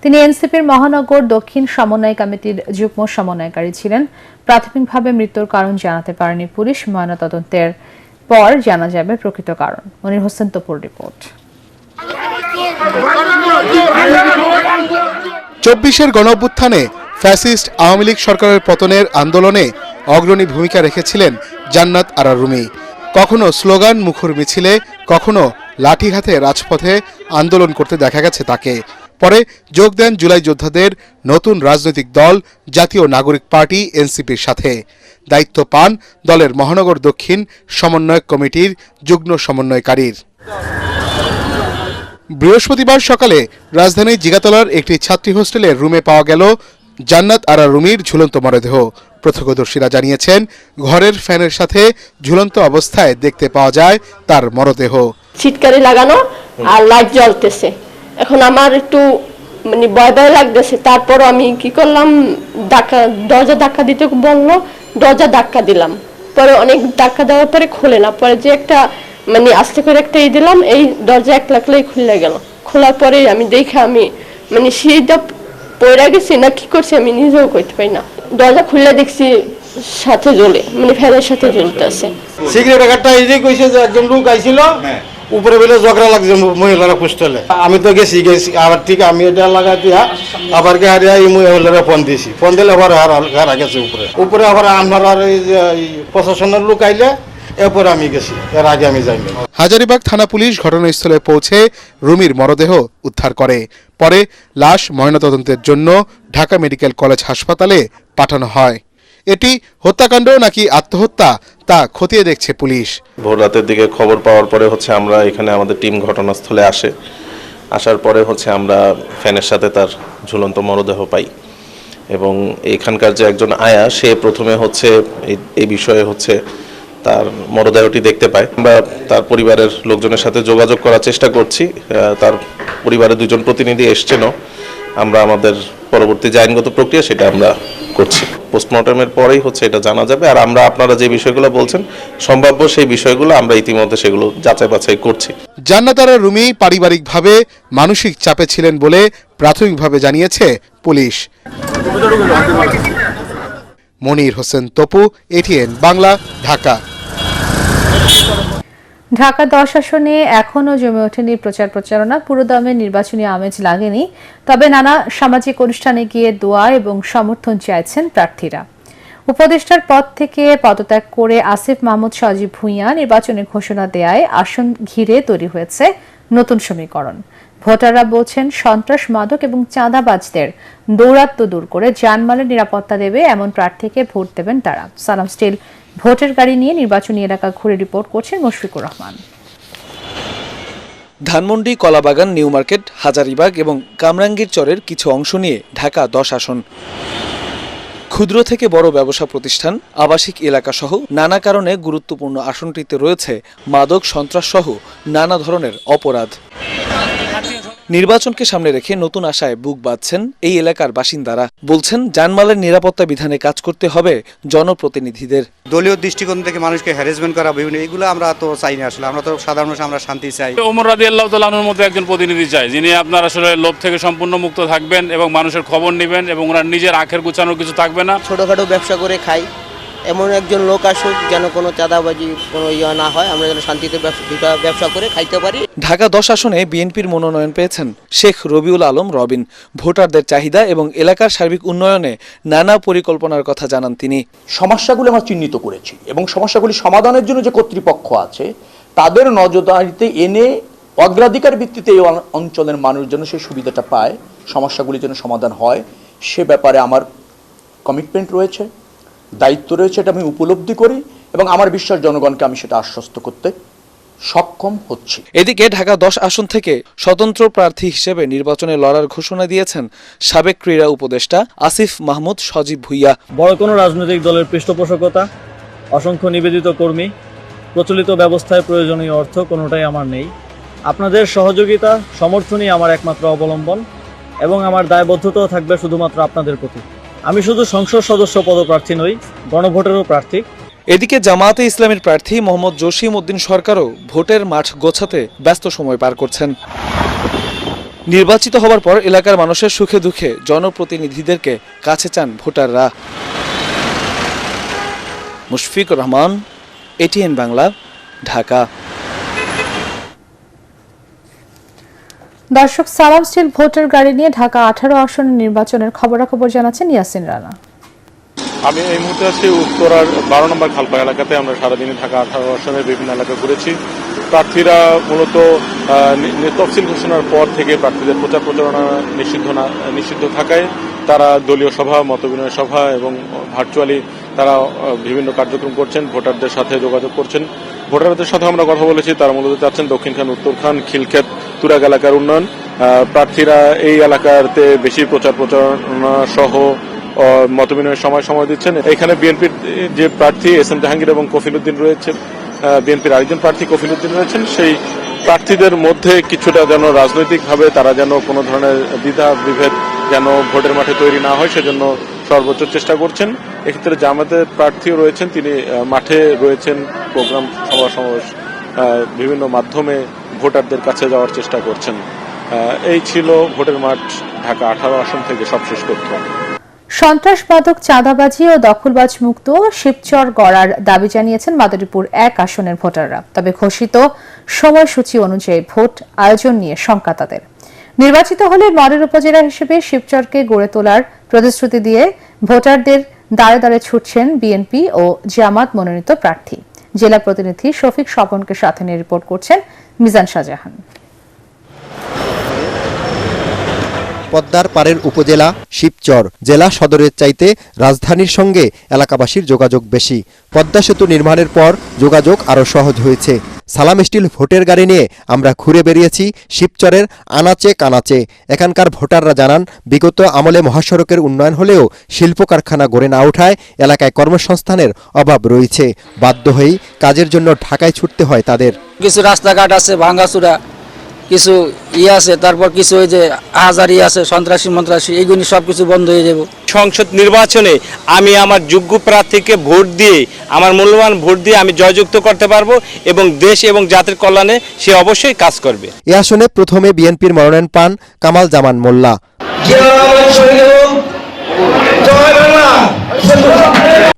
তিনি এনসিপির মহানগর দক্ষিণ সমন্বয় কমিটির যুগ্ম সমন্বয়কারী ছিলেন। প্রাথমিকভাবে মৃত্যুর কারণ জানাতে পারেনি পুলিশ। ময়নাতদন্তের পর জানা যাবে প্রকৃত কারণ। মনির হোসেন তপুর রিপোর্ট। ২৪-এর গণঅভ্যুত্থানে ফ্যাসিস্ট আওয়ামী লীগ সরকারের পতনের আন্দোলনে অগ্রণী ভূমিকা রেখেছিলেন জান্নাত আরা রুমি। কখনো স্লোগান মুখর মিছিলে, কখনো লাঠি হাতে রাজপথে আন্দোলন করতে দেখা গেছে তাকে। পরে যোগ দেন জুলাই যোদ্ধাদের নতুন রাজনৈতিক দল জাতীয় নাগরিক পার্টি এনসিপির সাথে। দায়িত্ব পান দলের মহানগর দক্ষিণ সমন্বয়ক কমিটির যুগ্ম সমন্বয়কারীর। বৃহস্পতিবার সকালে রাজধানীর জিগাতলার একটি ছাত্রী হোস্টেলের রুমে পাওয়া গেল জান্নাত আরা রুমির ঝুলন্ত মরদেহ। প্রত্যক্ষদর্শীরা জানিয়েছেন, ঘরের ফ্যানের সাথে ঝুলন্ত অবস্থায় দেখতে পাওয়া যায় তার মরদেহ। ছিটকারি লাগানো আর লাইট জ্বলতেছে। এখন আমার একটু ভয় ভয় লাগতেছে। তারপর আমি কি করলাম, দরজা ধাক্কা দিতে বললো, দরজা ধাক্কা দিলাম। পরে অনেক ধাক্কা দেওয়ার পরে খুলে না, পরে যে একটা আস্তে করে একটা দিলাম, এই দরজা এক লাগলেই খুলে গেল। খোলার পরে আমি দেখে আমি সেইটা পড়ে গেছি না কি করছি আমি নিজেও করতে পারি না। দরজা খুললে দেখছি সাথে জ্বলে, ফ্যানের সাথে জ্বলতে আছে। সিগারেট একটা এই কইছে যে একজন লোক আইছিল, উপরে বেলে ঝগড়া লাগছে মহিলারা হোস্টেলে। আমি তো গেছি আবার ঠিক আমি এটা লাগাই দিয়া আবার হারিয়া এই মহিলারা ফোন দিয়েছি। ফোন দিলে আবার হারা গেছে উপরে আবার আমার আর এই প্রশাসনের লোক আইলে এরপরে আমি গেছি, এর আগে আমি যাইনি। হাজারীবাগ থানা পুলিশ ঘটনাস্থলে পৌঁছে রুমির মরদেহ উদ্ধার করে। পরে লাশ ময়নাতদন্তের জন্য ঢাকা মেডিকেল কলেজ হাসপাতালে পাঠানো হয়। এটি হত্যাকাণ্ড নাকি আত্মহত্যা তা খতিয়ে দেখছে পুলিশ। ভোর রাতের দিকে খবর পাওয়ার পরে আমরা এখানে আমাদের টিম ঘটনাস্থলে আসার পরে আমরা ফ্যানের সাথে তার ঝুলন্ত মরদেহ পাই এবং এখানকার যে একজন আয়া সে প্রথমে এই বিষয়ে তার মরদেহটি দেখতে পায়। আমরা তার পরিবারের লোকজনের সাথে যোগাযোগ করার চেষ্টা করছি। তার পরিবারের দুজন প্রতিনিধি এসছেনও। আমরা আমাদের পরবর্তী যে আইনগত প্রক্রিয়া সেটা আমরা করছি। পোস্টমর্টমের পরেই এটা জানা যাবে। আর আমরা আপনারা যে বিষয়গুলো বলছেন সম্ভাব্য সেই বিষয়গুলো আমরা ইতিমধ্যে সেগুলো যাচাই বাছাই করছি। জান্নাত আরা রুমি পারিবারিকভাবে মানসিক চাপে ছিলেন বলে প্রাথমিকভাবে জানিয়েছে পুলিশ। মনির হোসেন তপু, এটিএন বাংলা, ঢাকা। ঢাকা 10 আসনে এখনও জমে ওঠেনি প্রচার প্রচারণা। পুরোদমে নির্বাচনী আমেজ লাগেনি, তবে নানা সামাজিক অনুষ্ঠানে গিয়ে দোয়া এবং সমর্থন চাইছেন প্রার্থীরা। উপদেষ্টার পদ থেকে পদত্যাগ করে আসিফ মাহমুদ সজীব ভুঁইয়া নির্বাচনের ঘোষণা দেয়ায় আসন ঘিরে তৈরি হয়েছে নতুন সমীকরণ। ভোটাররা বলছেন, সন্ত্রাস, মাদক এবং চাঁদাবাজদের দৌরাত্ম্য দূর করে জানমালের নিরাপত্তা দেবে এমন প্রার্থীকে ভোট দেবেন তারা। সালাম স্টিল ভোটের গাড়ি নিয়ে নির্বাচনী এলাকা ঘুরে রিপোর্ট করছেন মুশফিকুর রহমান। ধানমন্ডি, কলাবাগান, নিউ মার্কেট, হাজারীবাগ এবং কামরাঙ্গীর চরের কিছু অংশ নিয়ে ঢাকা 10 আসন। ক্ষুদ্র থেকে বড় ব্যবসা প্রতিষ্ঠান, আবাসিক এলাকা সহ নানা কারণে গুরুত্বপূর্ণ আসনটিতে রয়েছে মাদক, সন্ত্রাস সহ নানা ধরনের অপরাধ। নির্বাচনকে সামনে রেখে নতুন আশায় বুক বাঁধছেন এই এলাকার বাসিন্দারা। বলছেন, জানমালের নিরাপত্তা বিধানে কাজ করতে হবে জনপ্রতিনিধিদের। দলীয় দৃষ্টিকোণ থেকে মানুষকে হ্যারাসমেন্ট করা বিভিন্ন এগুলো আমরা তো চাই না। আসলে আমরা তো সাধারণ মানুষ, আমরা শান্তি চাই। ওমর রাদিয়াল্লাহু তাআলা আনহুর মতো একজন প্রতিনিধি চাই, যিনি আপনার আসলে লোভ থেকে সম্পূর্ণ মুক্ত থাকবেন এবং মানুষের খবর নেবেন এবং ওনার নিজের আখের গুছানোর কিছু থাকবে না। ছোটখাটো ব্যবসা করে খাই এমন একজন লোক আসুক, যেন কোনো চাঁদাবাজি কোনো না হয়, আমরা যেন শান্তিতে ব্যবসা করে খাইতে পারি। ঢাকা 10 আসনে বিএনপির মনোনয়ন পেয়েছেন শেখ রবিউল আলম রবিন। ভোটারদের চাহিদা এবং এলাকার সার্বিক উন্নয়নে নানা পরিকল্পনার কথা জানান তিনি। সমস্যাগুলো আমরা চিহ্নিত করেছি এবং সমস্যাগুলি সমাধানের জন্য যে কর্তৃপক্ষ আছে তাদের নজরদারিতে এনে অগ্রাধিকার ভিত্তিতে এই অঞ্চলের মানুষ যেন সেই সুবিধাটা পায়, সমস্যাগুলি যেন সমাধান হয়, সে ব্যাপারে আমার কমিটমেন্ট রয়েছে, দায়িত্ব রয়েছে। এটা আমি উপলব্ধি করি এবং আমার বিশ্বাস জনগণকে আমি সেটা আশ্বস্ত করতে সক্ষম হচ্ছি। এদিকে ঢাকা 10 আসন থেকে স্বতন্ত্র প্রার্থী হিসেবে নির্বাচনে লড়ার ঘোষণা দিয়েছেন সাবেক ক্রীড়া উপদেষ্টা আসিফ মাহমুদ সজীব ভুঁইয়া। বড় কোনো রাজনৈতিক দলের পৃষ্ঠপোষকতা, অসংখ্য নিবেদিত কর্মী, প্রচলিত ব্যবস্থায় প্রয়োজনীয় অর্থ কোনোটাই আমার নেই। আপনাদের সহযোগিতা, সমর্থনই আমার একমাত্র অবলম্বন এবং আমার দায়বদ্ধতাও থাকবে শুধুমাত্র আপনাদের প্রতি। আমি শুধু সংসদ সদস্য পদপ্রার্থী নই, গণভোটেরও প্রার্থী। এদিকে জামায়াতে ইসলামীর প্রার্থী মোহাম্মদ জসিম উদ্দিন সরকারও ভোটের মাঠ গোছাতে ব্যস্ত সময় পার করছেন। নির্বাচিত হবার পর এলাকার মানুষের সুখে দুঃখে জনপ্রতিনিধিদেরকে কাছে চান ভোটাররা। মুশফিকুর রহমান, এটিএন বাংলা, ঢাকা। দর্শক, সালাম স্টিল ভোটার গাড়ি নিয়ে ঢাকা 18 আসনের নির্বাচনের খবরাখবর জানাচ্ছেন ইয়াসিন রানা। আমি এই মুহূর্তে আছি উত্তরার 12 নম্বর খালপা এলাকাতে। আমরা সারাদিনে ঢাকা 18 আসনের বিভিন্ন এলাকা ঘুরেছি। প্রার্থীরা মূলত তফসিল ঘোষণার পর থেকে প্রার্থীদের প্রচার প্রচারণা নিষিদ্ধ থাকায় তারা দলীয় সভা, মতবিনিময় সভা এবং ভার্চুয়ালি তারা বিভিন্ন কার্যক্রম করছেন, ভোটারদের সাথে যোগাযোগ করছেন। ভোটারদের সাথে আমরা কথা বলেছি, তারা মূলত চাচ্ছেন দক্ষিণ খান, উত্তর খান, খিলক্ষেত, তুরাগ এলাকার উন্নয়ন। প্রার্থীরা এই এলাকাতে বেশি প্রচার প্রচারণা সহ মতবিনিময়ের সময় দিচ্ছেন। এখানে বিএনপির যে প্রার্থী এস এম জাহাঙ্গীর এবং কফিলউদ্দিন রয়েছে, বিএনপির আরেকজন প্রার্থী কফিলউদ্দিন রয়েছেন, সেই প্রার্থীদের মধ্যে কিছুটা যেন রাজনৈতিকভাবে তারা যেন কোনো ধরনের দ্বিধা বিভেদ যেন ভোটের মাঠে তৈরি না হয়, সেজন্য সর্বোচ্চ চেষ্টা করছেন। এক্ষেত্রে জামাতের প্রার্থীও রয়েছেন, তিনি মাঠে রয়েছেন, প্রোগ্রাম, সভা সমাবেশ বিভিন্ন মাধ্যমে ভোটারদের কাছে যাওয়ার চেষ্টা করছেন। এই ছিল ভোটের মাঠ ঢাকা 18 আসন থেকে সবশেষ তথ্য। সন্ত্রাসবাদক, চাঁদাবাজি ও দখলবাজ মুক্ত শিবচর গড়ার দাবি জানিয়েছেন মাদারীপুর 1 আসনের ভোটাররা। তবে ঘোষিত সময়সূচি অনুযায়ী ভোট আয়োজন নিয়ে শঙ্কা তাদের। নির্বাচিত হলে মডেল উপজেলা হিসেবে শিবচরকে গড়ে তোলার প্রতিশ্রুতি দিয়ে ভোটারদের দাঁড়ে দাঁড়ে ছুটছেন বিএনপি ও জামাত মনোনীত প্রার্থী। জেলা প্রতিনিধি শফিক স্বপনকে সাথে নিয়ে রিপোর্ট করছেন মিজান শাহজাহান। পদ্মার পাড়ের উপজেলা শিবচর জেলা সদরের চাইতে রাজধানীর সঙ্গে এলাকাবাসীর যোগাযোগ বেশি। পদ্মা সেতু নির্মাণের পর যোগাযোগ আরও সহজ হয়েছে। সালাম স্টিল ভোটের গাড়ি নিয়ে আমরা ঘুরে বেরিয়েছি শিবচরের আনাচে কানাচে। এখানকার ভোটাররা জানান, বিগত আমলে মহাসড়কের উন্নয়ন হলেও শিল্প কারখানা গড়ে না ওঠায় এলাকায় কর্মসংস্থানের অভাব রয়েছে। বাধ্য হয়েই কাজের জন্য ঢাকায় ছুটতে হয় তাদের। কিছু রাস্তাঘাট আছে ভাঙ্গাচুরা, কিছু আছে, তারপর কিছু ওই যে হাজারি আছে, সন্ত্রাসী এইগুলি সবকিছু বন্ধ হয়ে যাব। সংসদ নির্বাচনে আমি আমার যোগ্য প্রার্থীকে ভোট দিয়ে, আমার মূল্যবান ভোট দিয়ে আমি জয়যুক্ত করতে পারবো এবং দেশ এবং জাতির কল্যাণে সে অবশ্যই কাজ করবে। এ আসনে প্রথমে বিএনপির মনোনয়ন পান কামাল জামান মোল্লা।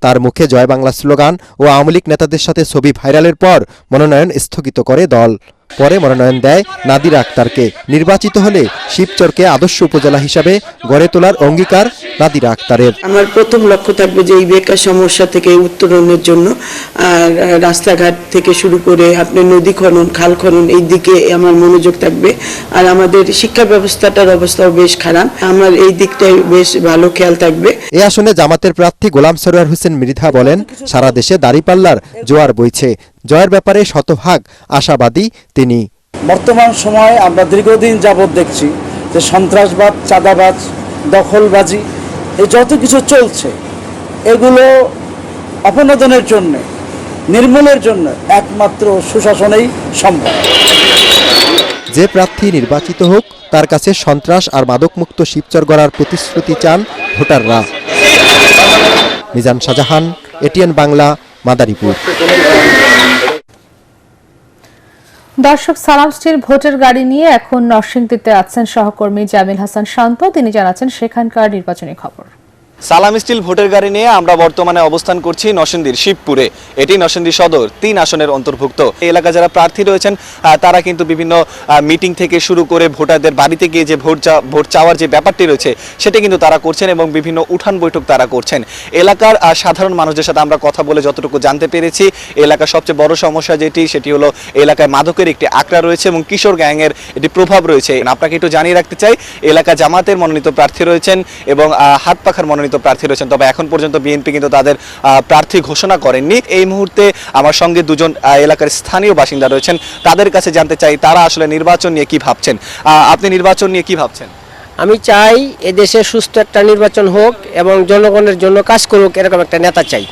তার মুখে জয় বাংলা স্লোগান ও আওয়ামী লীগ নেতাদের সাথে ছবি ভাইরালের পর মনোনয়ন স্থগিত করে দল। পরে মনোনয়ন দেয় নাদিরা আক্তারকে। নির্বাচিত হলে শিবচরকে আদর্শ উপজেলা হিসাবে গড়ে তোলার অঙ্গীকার নাদিরা আক্তারের। আমার প্রথম লক্ষ্য থাকবে যে এই বেকার সমস্যা থেকে উত্তরণের জন্য রাস্তাঘাট থেকে শুরু করে আপনি নদী খনন, খাল খনন, এই দিকে আমার মনোযোগ থাকবে। আর আমাদের শিক্ষা ব্যবস্থাটার অবস্থাও বেশ খারাপ, আমার এই দিকটাই বেশ ভালো খেয়াল থাকবে। এই আসনে জামাতের প্রার্থী গোলাম সরোয়ার হোসেন মৃধা বলেন, সারা দেশে দাঁড়িপাল্লার জোয়ার বইছে। জয়ের ব্যাপারে শতভাগ আশাবাদী তিনি। বর্তমান সময়ে আমরা দীর্ঘদিন যাবৎ দেখছি যে সন্ত্রাসবাদ, চাঁদাবাজ, দখলবাজি, এই যত কিছু চলছে এগুলো অপনোদনের জন্য, নির্মূলের জন্য একমাত্র সুশাসনেই সম্ভব। যে প্রার্থী নির্বাচিত হোক তার কাছে সন্ত্রাস আর মাদকমুক্ত শিবচর গড়ার প্রতিশ্রুতি চান ভোটাররা। মিজান শাহজাহান, এটিএন বাংলা, মাদারীপুর। দর্শক, সালাম স্টিল ভোটের গাড়ি নিয়ে এখন নরসিংদীতে আছেন সহকর্মী জামিল হাসান শান্ত। তিনি জানাচ্ছেন সেখানকার নির্বাচনী খবর। সালাম স্টিল ভোটের গাড়ি নিয়ে আমরা বর্তমানে অবস্থান করছি নরসিংদীর শিবপুরে। এটি নরসিংদী সদর 3 আসনের অন্তর্ভুক্ত। এই এলাকা যারা প্রার্থী রয়েছেন তারা কিন্তু বিভিন্ন মিটিং থেকে শুরু করে ভোটারদের বাড়িতে গিয়ে যে ভোট চাওয়ার যে ব্যাপারটি রয়েছে সেটা কিন্তু তারা করছেন এবং বিভিন্ন উঠান বৈঠক তারা করছেন। এলাকার সাধারণ মানুষদের সাথে আমরা কথা বলে যতটুকু জানতে পেরেছি, এলাকার সবচেয়ে বড় সমস্যা সেটি হলো এলাকায় মাদকের একটি আঁকড়া রয়েছে এবং কিশোর গ্যাংয়ের একটি প্রভাব রয়েছে। আপনাকে একটু জানিয়ে রাখতে চাই, এলাকা জামাতের মনোনীত প্রার্থী রয়েছেন এবং হাত পাখার মনোনীত প্রার্থী রয়েছেন, তবে এখন পর্যন্ত বিএনপি কিন্তু তাদের প্রার্থী ঘোষণা করেননি। এই মুহূর্তে আমার সঙ্গে দুজন এলাকার স্থানীয় বাসিন্দা রয়েছেন, তাদের কাছে জানতে চাই তারা আসলে নির্বাচন নিয়ে কি ভাবছেন। আপনি নির্বাচন নিয়ে কি ভাবছেন? আমি চাই এদেশে সুস্থ একটা নির্বাচন হোক এবং জনগণের জন্য কাজ করুক, এরকম একটা নেতা চাই।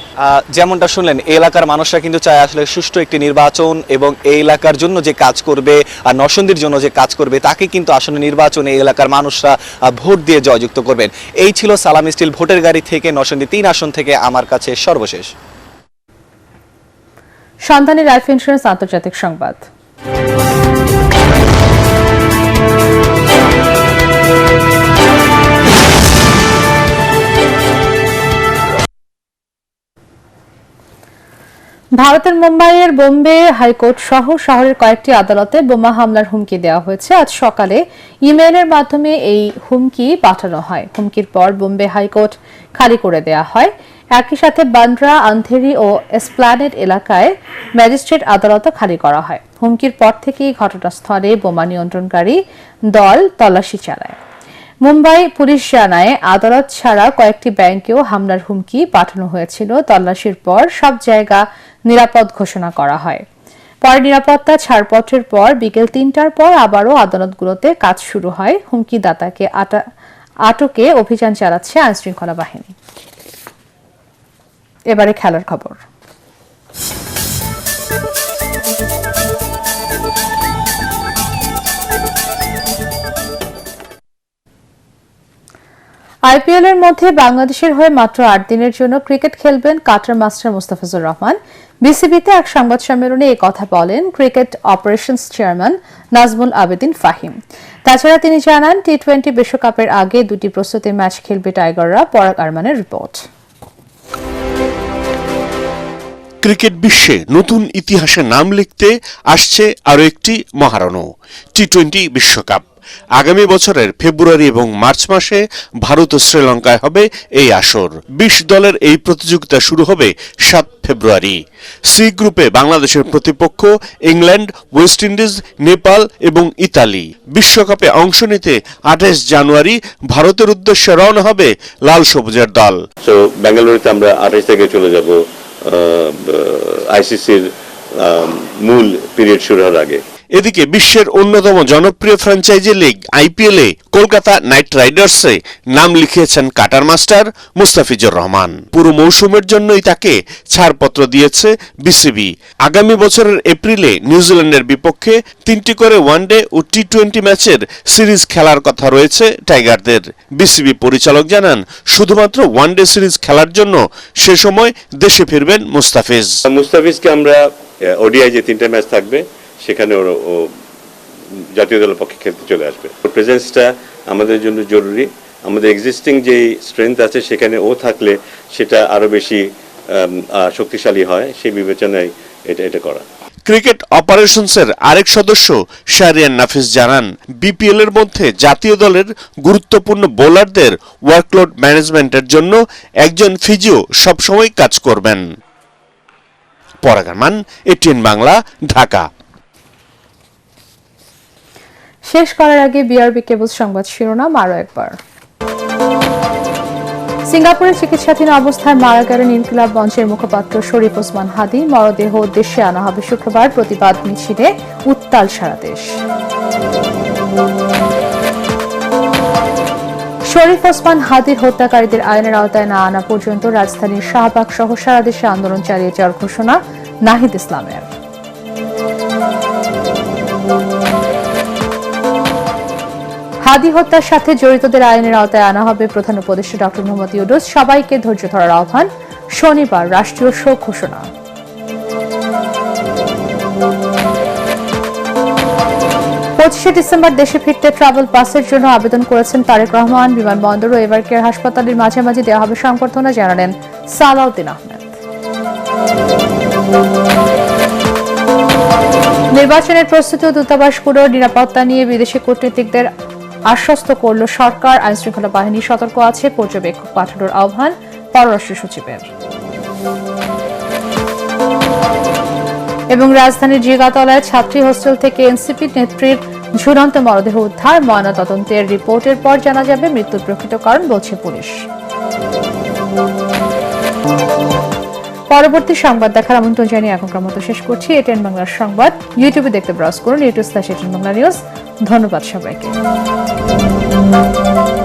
যেমনটা শুনলেন, এই এলাকার মানুষরা কিন্তু চায় আসলে সুষ্ঠু একটি নির্বাচন এবং এই এলাকার জন্য যে কাজ করবে আর নরসিংদীর জন্য যে কাজ করবে তাকে কিন্তু আসলে নির্বাচনে এই এলাকার মানুষরা ভোট দিয়ে জয়যুক্ত করবেন। এই ছিল সালাম স্টিল ভোটের গাড়ি থেকে নরসিংদী 3 আসন থেকে আমার কাছে সর্বশেষ। সন্ধানী লাইফ ইন্স্যুরেন্স আন্তর্জাতিক সংবাদ। ভারতের মুম্বাইয়ের বোম্বে হাইকোর্ট সহ শহরের কয়েকটি আদালতে বোমা হামলার হুমকি দেওয়া হয়েছে। আজ সকালে ইমেইলের মাধ্যমে এই হুমকি পাঠানো হয়। হুমকির পর বোম্বে হাইকোর্ট খালি করে দেওয়া হয়। একই সাথে বান্দ্রা, আন্ধেরি ও এসপ্ল্যানেড এলাকায় ম্যাজিস্ট্রেট আদালতও খালি করা হয়। হুমকির পর থেকেই ঘটনাস্থলে বোমা নিয়ন্ত্রণকারী দল তল্লাশি চালায়। মুম্বাই পুলিশ জানায়, আদালত ছাড়া কয়েকটি ব্যাংকেও হামলার হুমকি পাঠানো হয়েছিল। তল্লাশির পর সব জায়গা নিরাপদ ঘোষণা করা হয়। পরে নিরাপত্তা ছাড়পত্রের পর বিকেল 3টার পর আবারও আদালতগুলোতে কাজ শুরু হয়। হুমকিদাতাকে আটকে অভিযান চালাচ্ছে আইনশৃঙ্খলা বাহিনী। এবারে খেলার খবর। আইপিএল এর মধ্যে বাংলাদেশের হয়ে মাত্র 8 দিনের জন্য ক্রিকেট খেলবেন কাটার মাস্টার মুস্তাফিজুর রহমান। বিসিবিতে এক সংবাদ সম্মেলনে এই কথা বলেন cricket operations chairman Nazmul Abedin Fahim. তাছাড়া তিনি জানান, টি-20 বিশ্বকাপের আগে 2টি প্রস্তুতি ম্যাচ খেলবে টাইগাররা। পরাগ আরমানের রিপোর্ট। ক্রিকেট বিশ্বে নতুন ইতিহাসে নাম লিখতে আসছে আরও একটি মহারণ, টি-20 বিশ্বকাপ। আগামী বছরের ফেব্রুয়ারি এবং মার্চ মাসে ভারত ও শ্রীলঙ্কায় হবে এই আসর। 20 দলের এই প্রতিযোগিতা শুরু হবে 7 ফেব্রুয়ারি। সি গ্রুপে বাংলাদেশের প্রতিপক্ষ ইংল্যান্ড, ওয়েস্ট ইন্ডিজ, নেপাল এবং ইতালি। বিশ্বকাপে অংশ নিতে 28 জানুয়ারি ভারতের উদ্দেশ্যে রওনা হবে লাল সবুজের দল। বেঙ্গালুরুতে আমরা 28 থেকে চলে যাব আইসিসির মূল পিরিয়ড শুরু হওয়ার আগে। এদিকে বিশ্বের অন্যতম জনপ্রিয় ফ্র্যাঞ্চাইজি লিগ আইপিএলে কলকাতা নাইট রাইডার্সে নাম লিখিয়েছেন কাটার মাস্টার মুস্তাফিজুর রহমান। পুরো মৌসুমের জন্যই তাকে ছাড়পত্র দিয়েছে বিসিবি। আগামী বছরের এপ্রিলে নিউজিল্যান্ডের বিপক্ষে 3টি করে ওয়ানডে ও টি-20 ম্যাচের সিরিজ খেলার কথা রয়েছে টাইগারদের। বিসিবি পরিচালক জানান, শুধুমাত্র ওয়ানডে সিরিজ খেলার জন্য সে সময় দেশে ফিরবেন মুস্তাফিজকে আমরা ওডিআই যে 3টা ম্যাচ থাকবে সেখানে ও জাতীয় দলের পক্ষে খেলতে চলে আসবে। ওর প্রেজেন্সটা আমাদের জন্য জরুরি। আমাদের এক্সিস্টিং যে স্ট্রেংথ আছে সেখানে ও থাকলে সেটা আরো বেশি শক্তিশালী হয়, সেই বিবেচনায় এটা করা। ক্রিকেট অপারেশনসের আরেক সদস্য শাহরিয়ার নাফিস জানান, বিপিএল এর মধ্যে জাতীয় দলের গুরুত্বপূর্ণ বোলারদের ওয়ার্কলোড ম্যানেজমেন্টের জন্য একজন ফিজিও সবসময় কাজ করবেন। পরাগ আরমান, এটিএন বাংলা, ঢাকা। শেষ করার আগে বিআরবি কেবল সংবাদ শিরোনাম আরো একবার। সিঙ্গাপুরে চিকিৎসাধীন অবস্থায় মারা গেলেন ইনকিলাব মঞ্চের মুখপাত্র শরীফ ওসমান হাদি। মরদেহ দেশে আনা হবে শুক্রবার। প্রতিবাদ মিছিলে উত্তাল সারা দেশ। শরীফ ওসমান হাদির হত্যাকারীদের আইনের আওতায় না আনা পর্যন্ত রাজধানীর শাহবাগ সহ সারা দেশে আন্দোলন চালিয়ে যাওয়ার ঘোষণা নাহিদ ইসলামের। হাদি হত্যার সাথে জড়িতদের আইনের আওতায় আনা হবে। প্রধান উপদেষ্টা ডক্টর মোহাম্মদ ইউনূস সবাইকে ধৈর্য ধরার আহ্বান। শনিবার রাষ্ট্রীয় শোক ঘোষণা। 25 ডিসেম্বর দেশে ফিরতে ট্রাভেল পাসের জন্য আবেদন করেছেন তারেক রহমান। বিমানবন্দর ও এভার কেয়ার হাসপাতালের মাঝামাঝি দেওয়া হবে সংবর্ধনা, জানালেন সালাউদ্দিন আহমেদ। নির্বাচনের প্রস্তুতি ও দূতাবাসগুলোর নিরাপত্তা নিয়ে বিদেশি কূটনীতিকদের আশ্বস্ত করল সরকার। আইনশৃঙ্খলা বাহিনী সতর্ক আছে। পর্যবেক্ষক পাঠানোর আহ্বান পররাষ্ট্র সচিবের। এবং রাজধানীর জিগাতলায় ছাত্রী হোস্টেল থেকে এনসিপি নেত্রীর ঝুলন্ত মরদেহ উদ্ধার। ময়নাতদন্তের রিপোর্টের পর জানা যাবে মৃত্যুর প্রকৃত কারণ, বলছে পুলিশ। পরবর্তী সংবাদ দেখার আমন্ত্রণ জানিয়ে এখনকার মতো শেষ করছি। এটিএন বাংলার সংবাদ ইউটিউবে দেখতে ব্রাউজ করুন, ইউটিউব/এটিএন বাংলা নিউজ। ধন্যবাদ সবাইকে। নিউজ।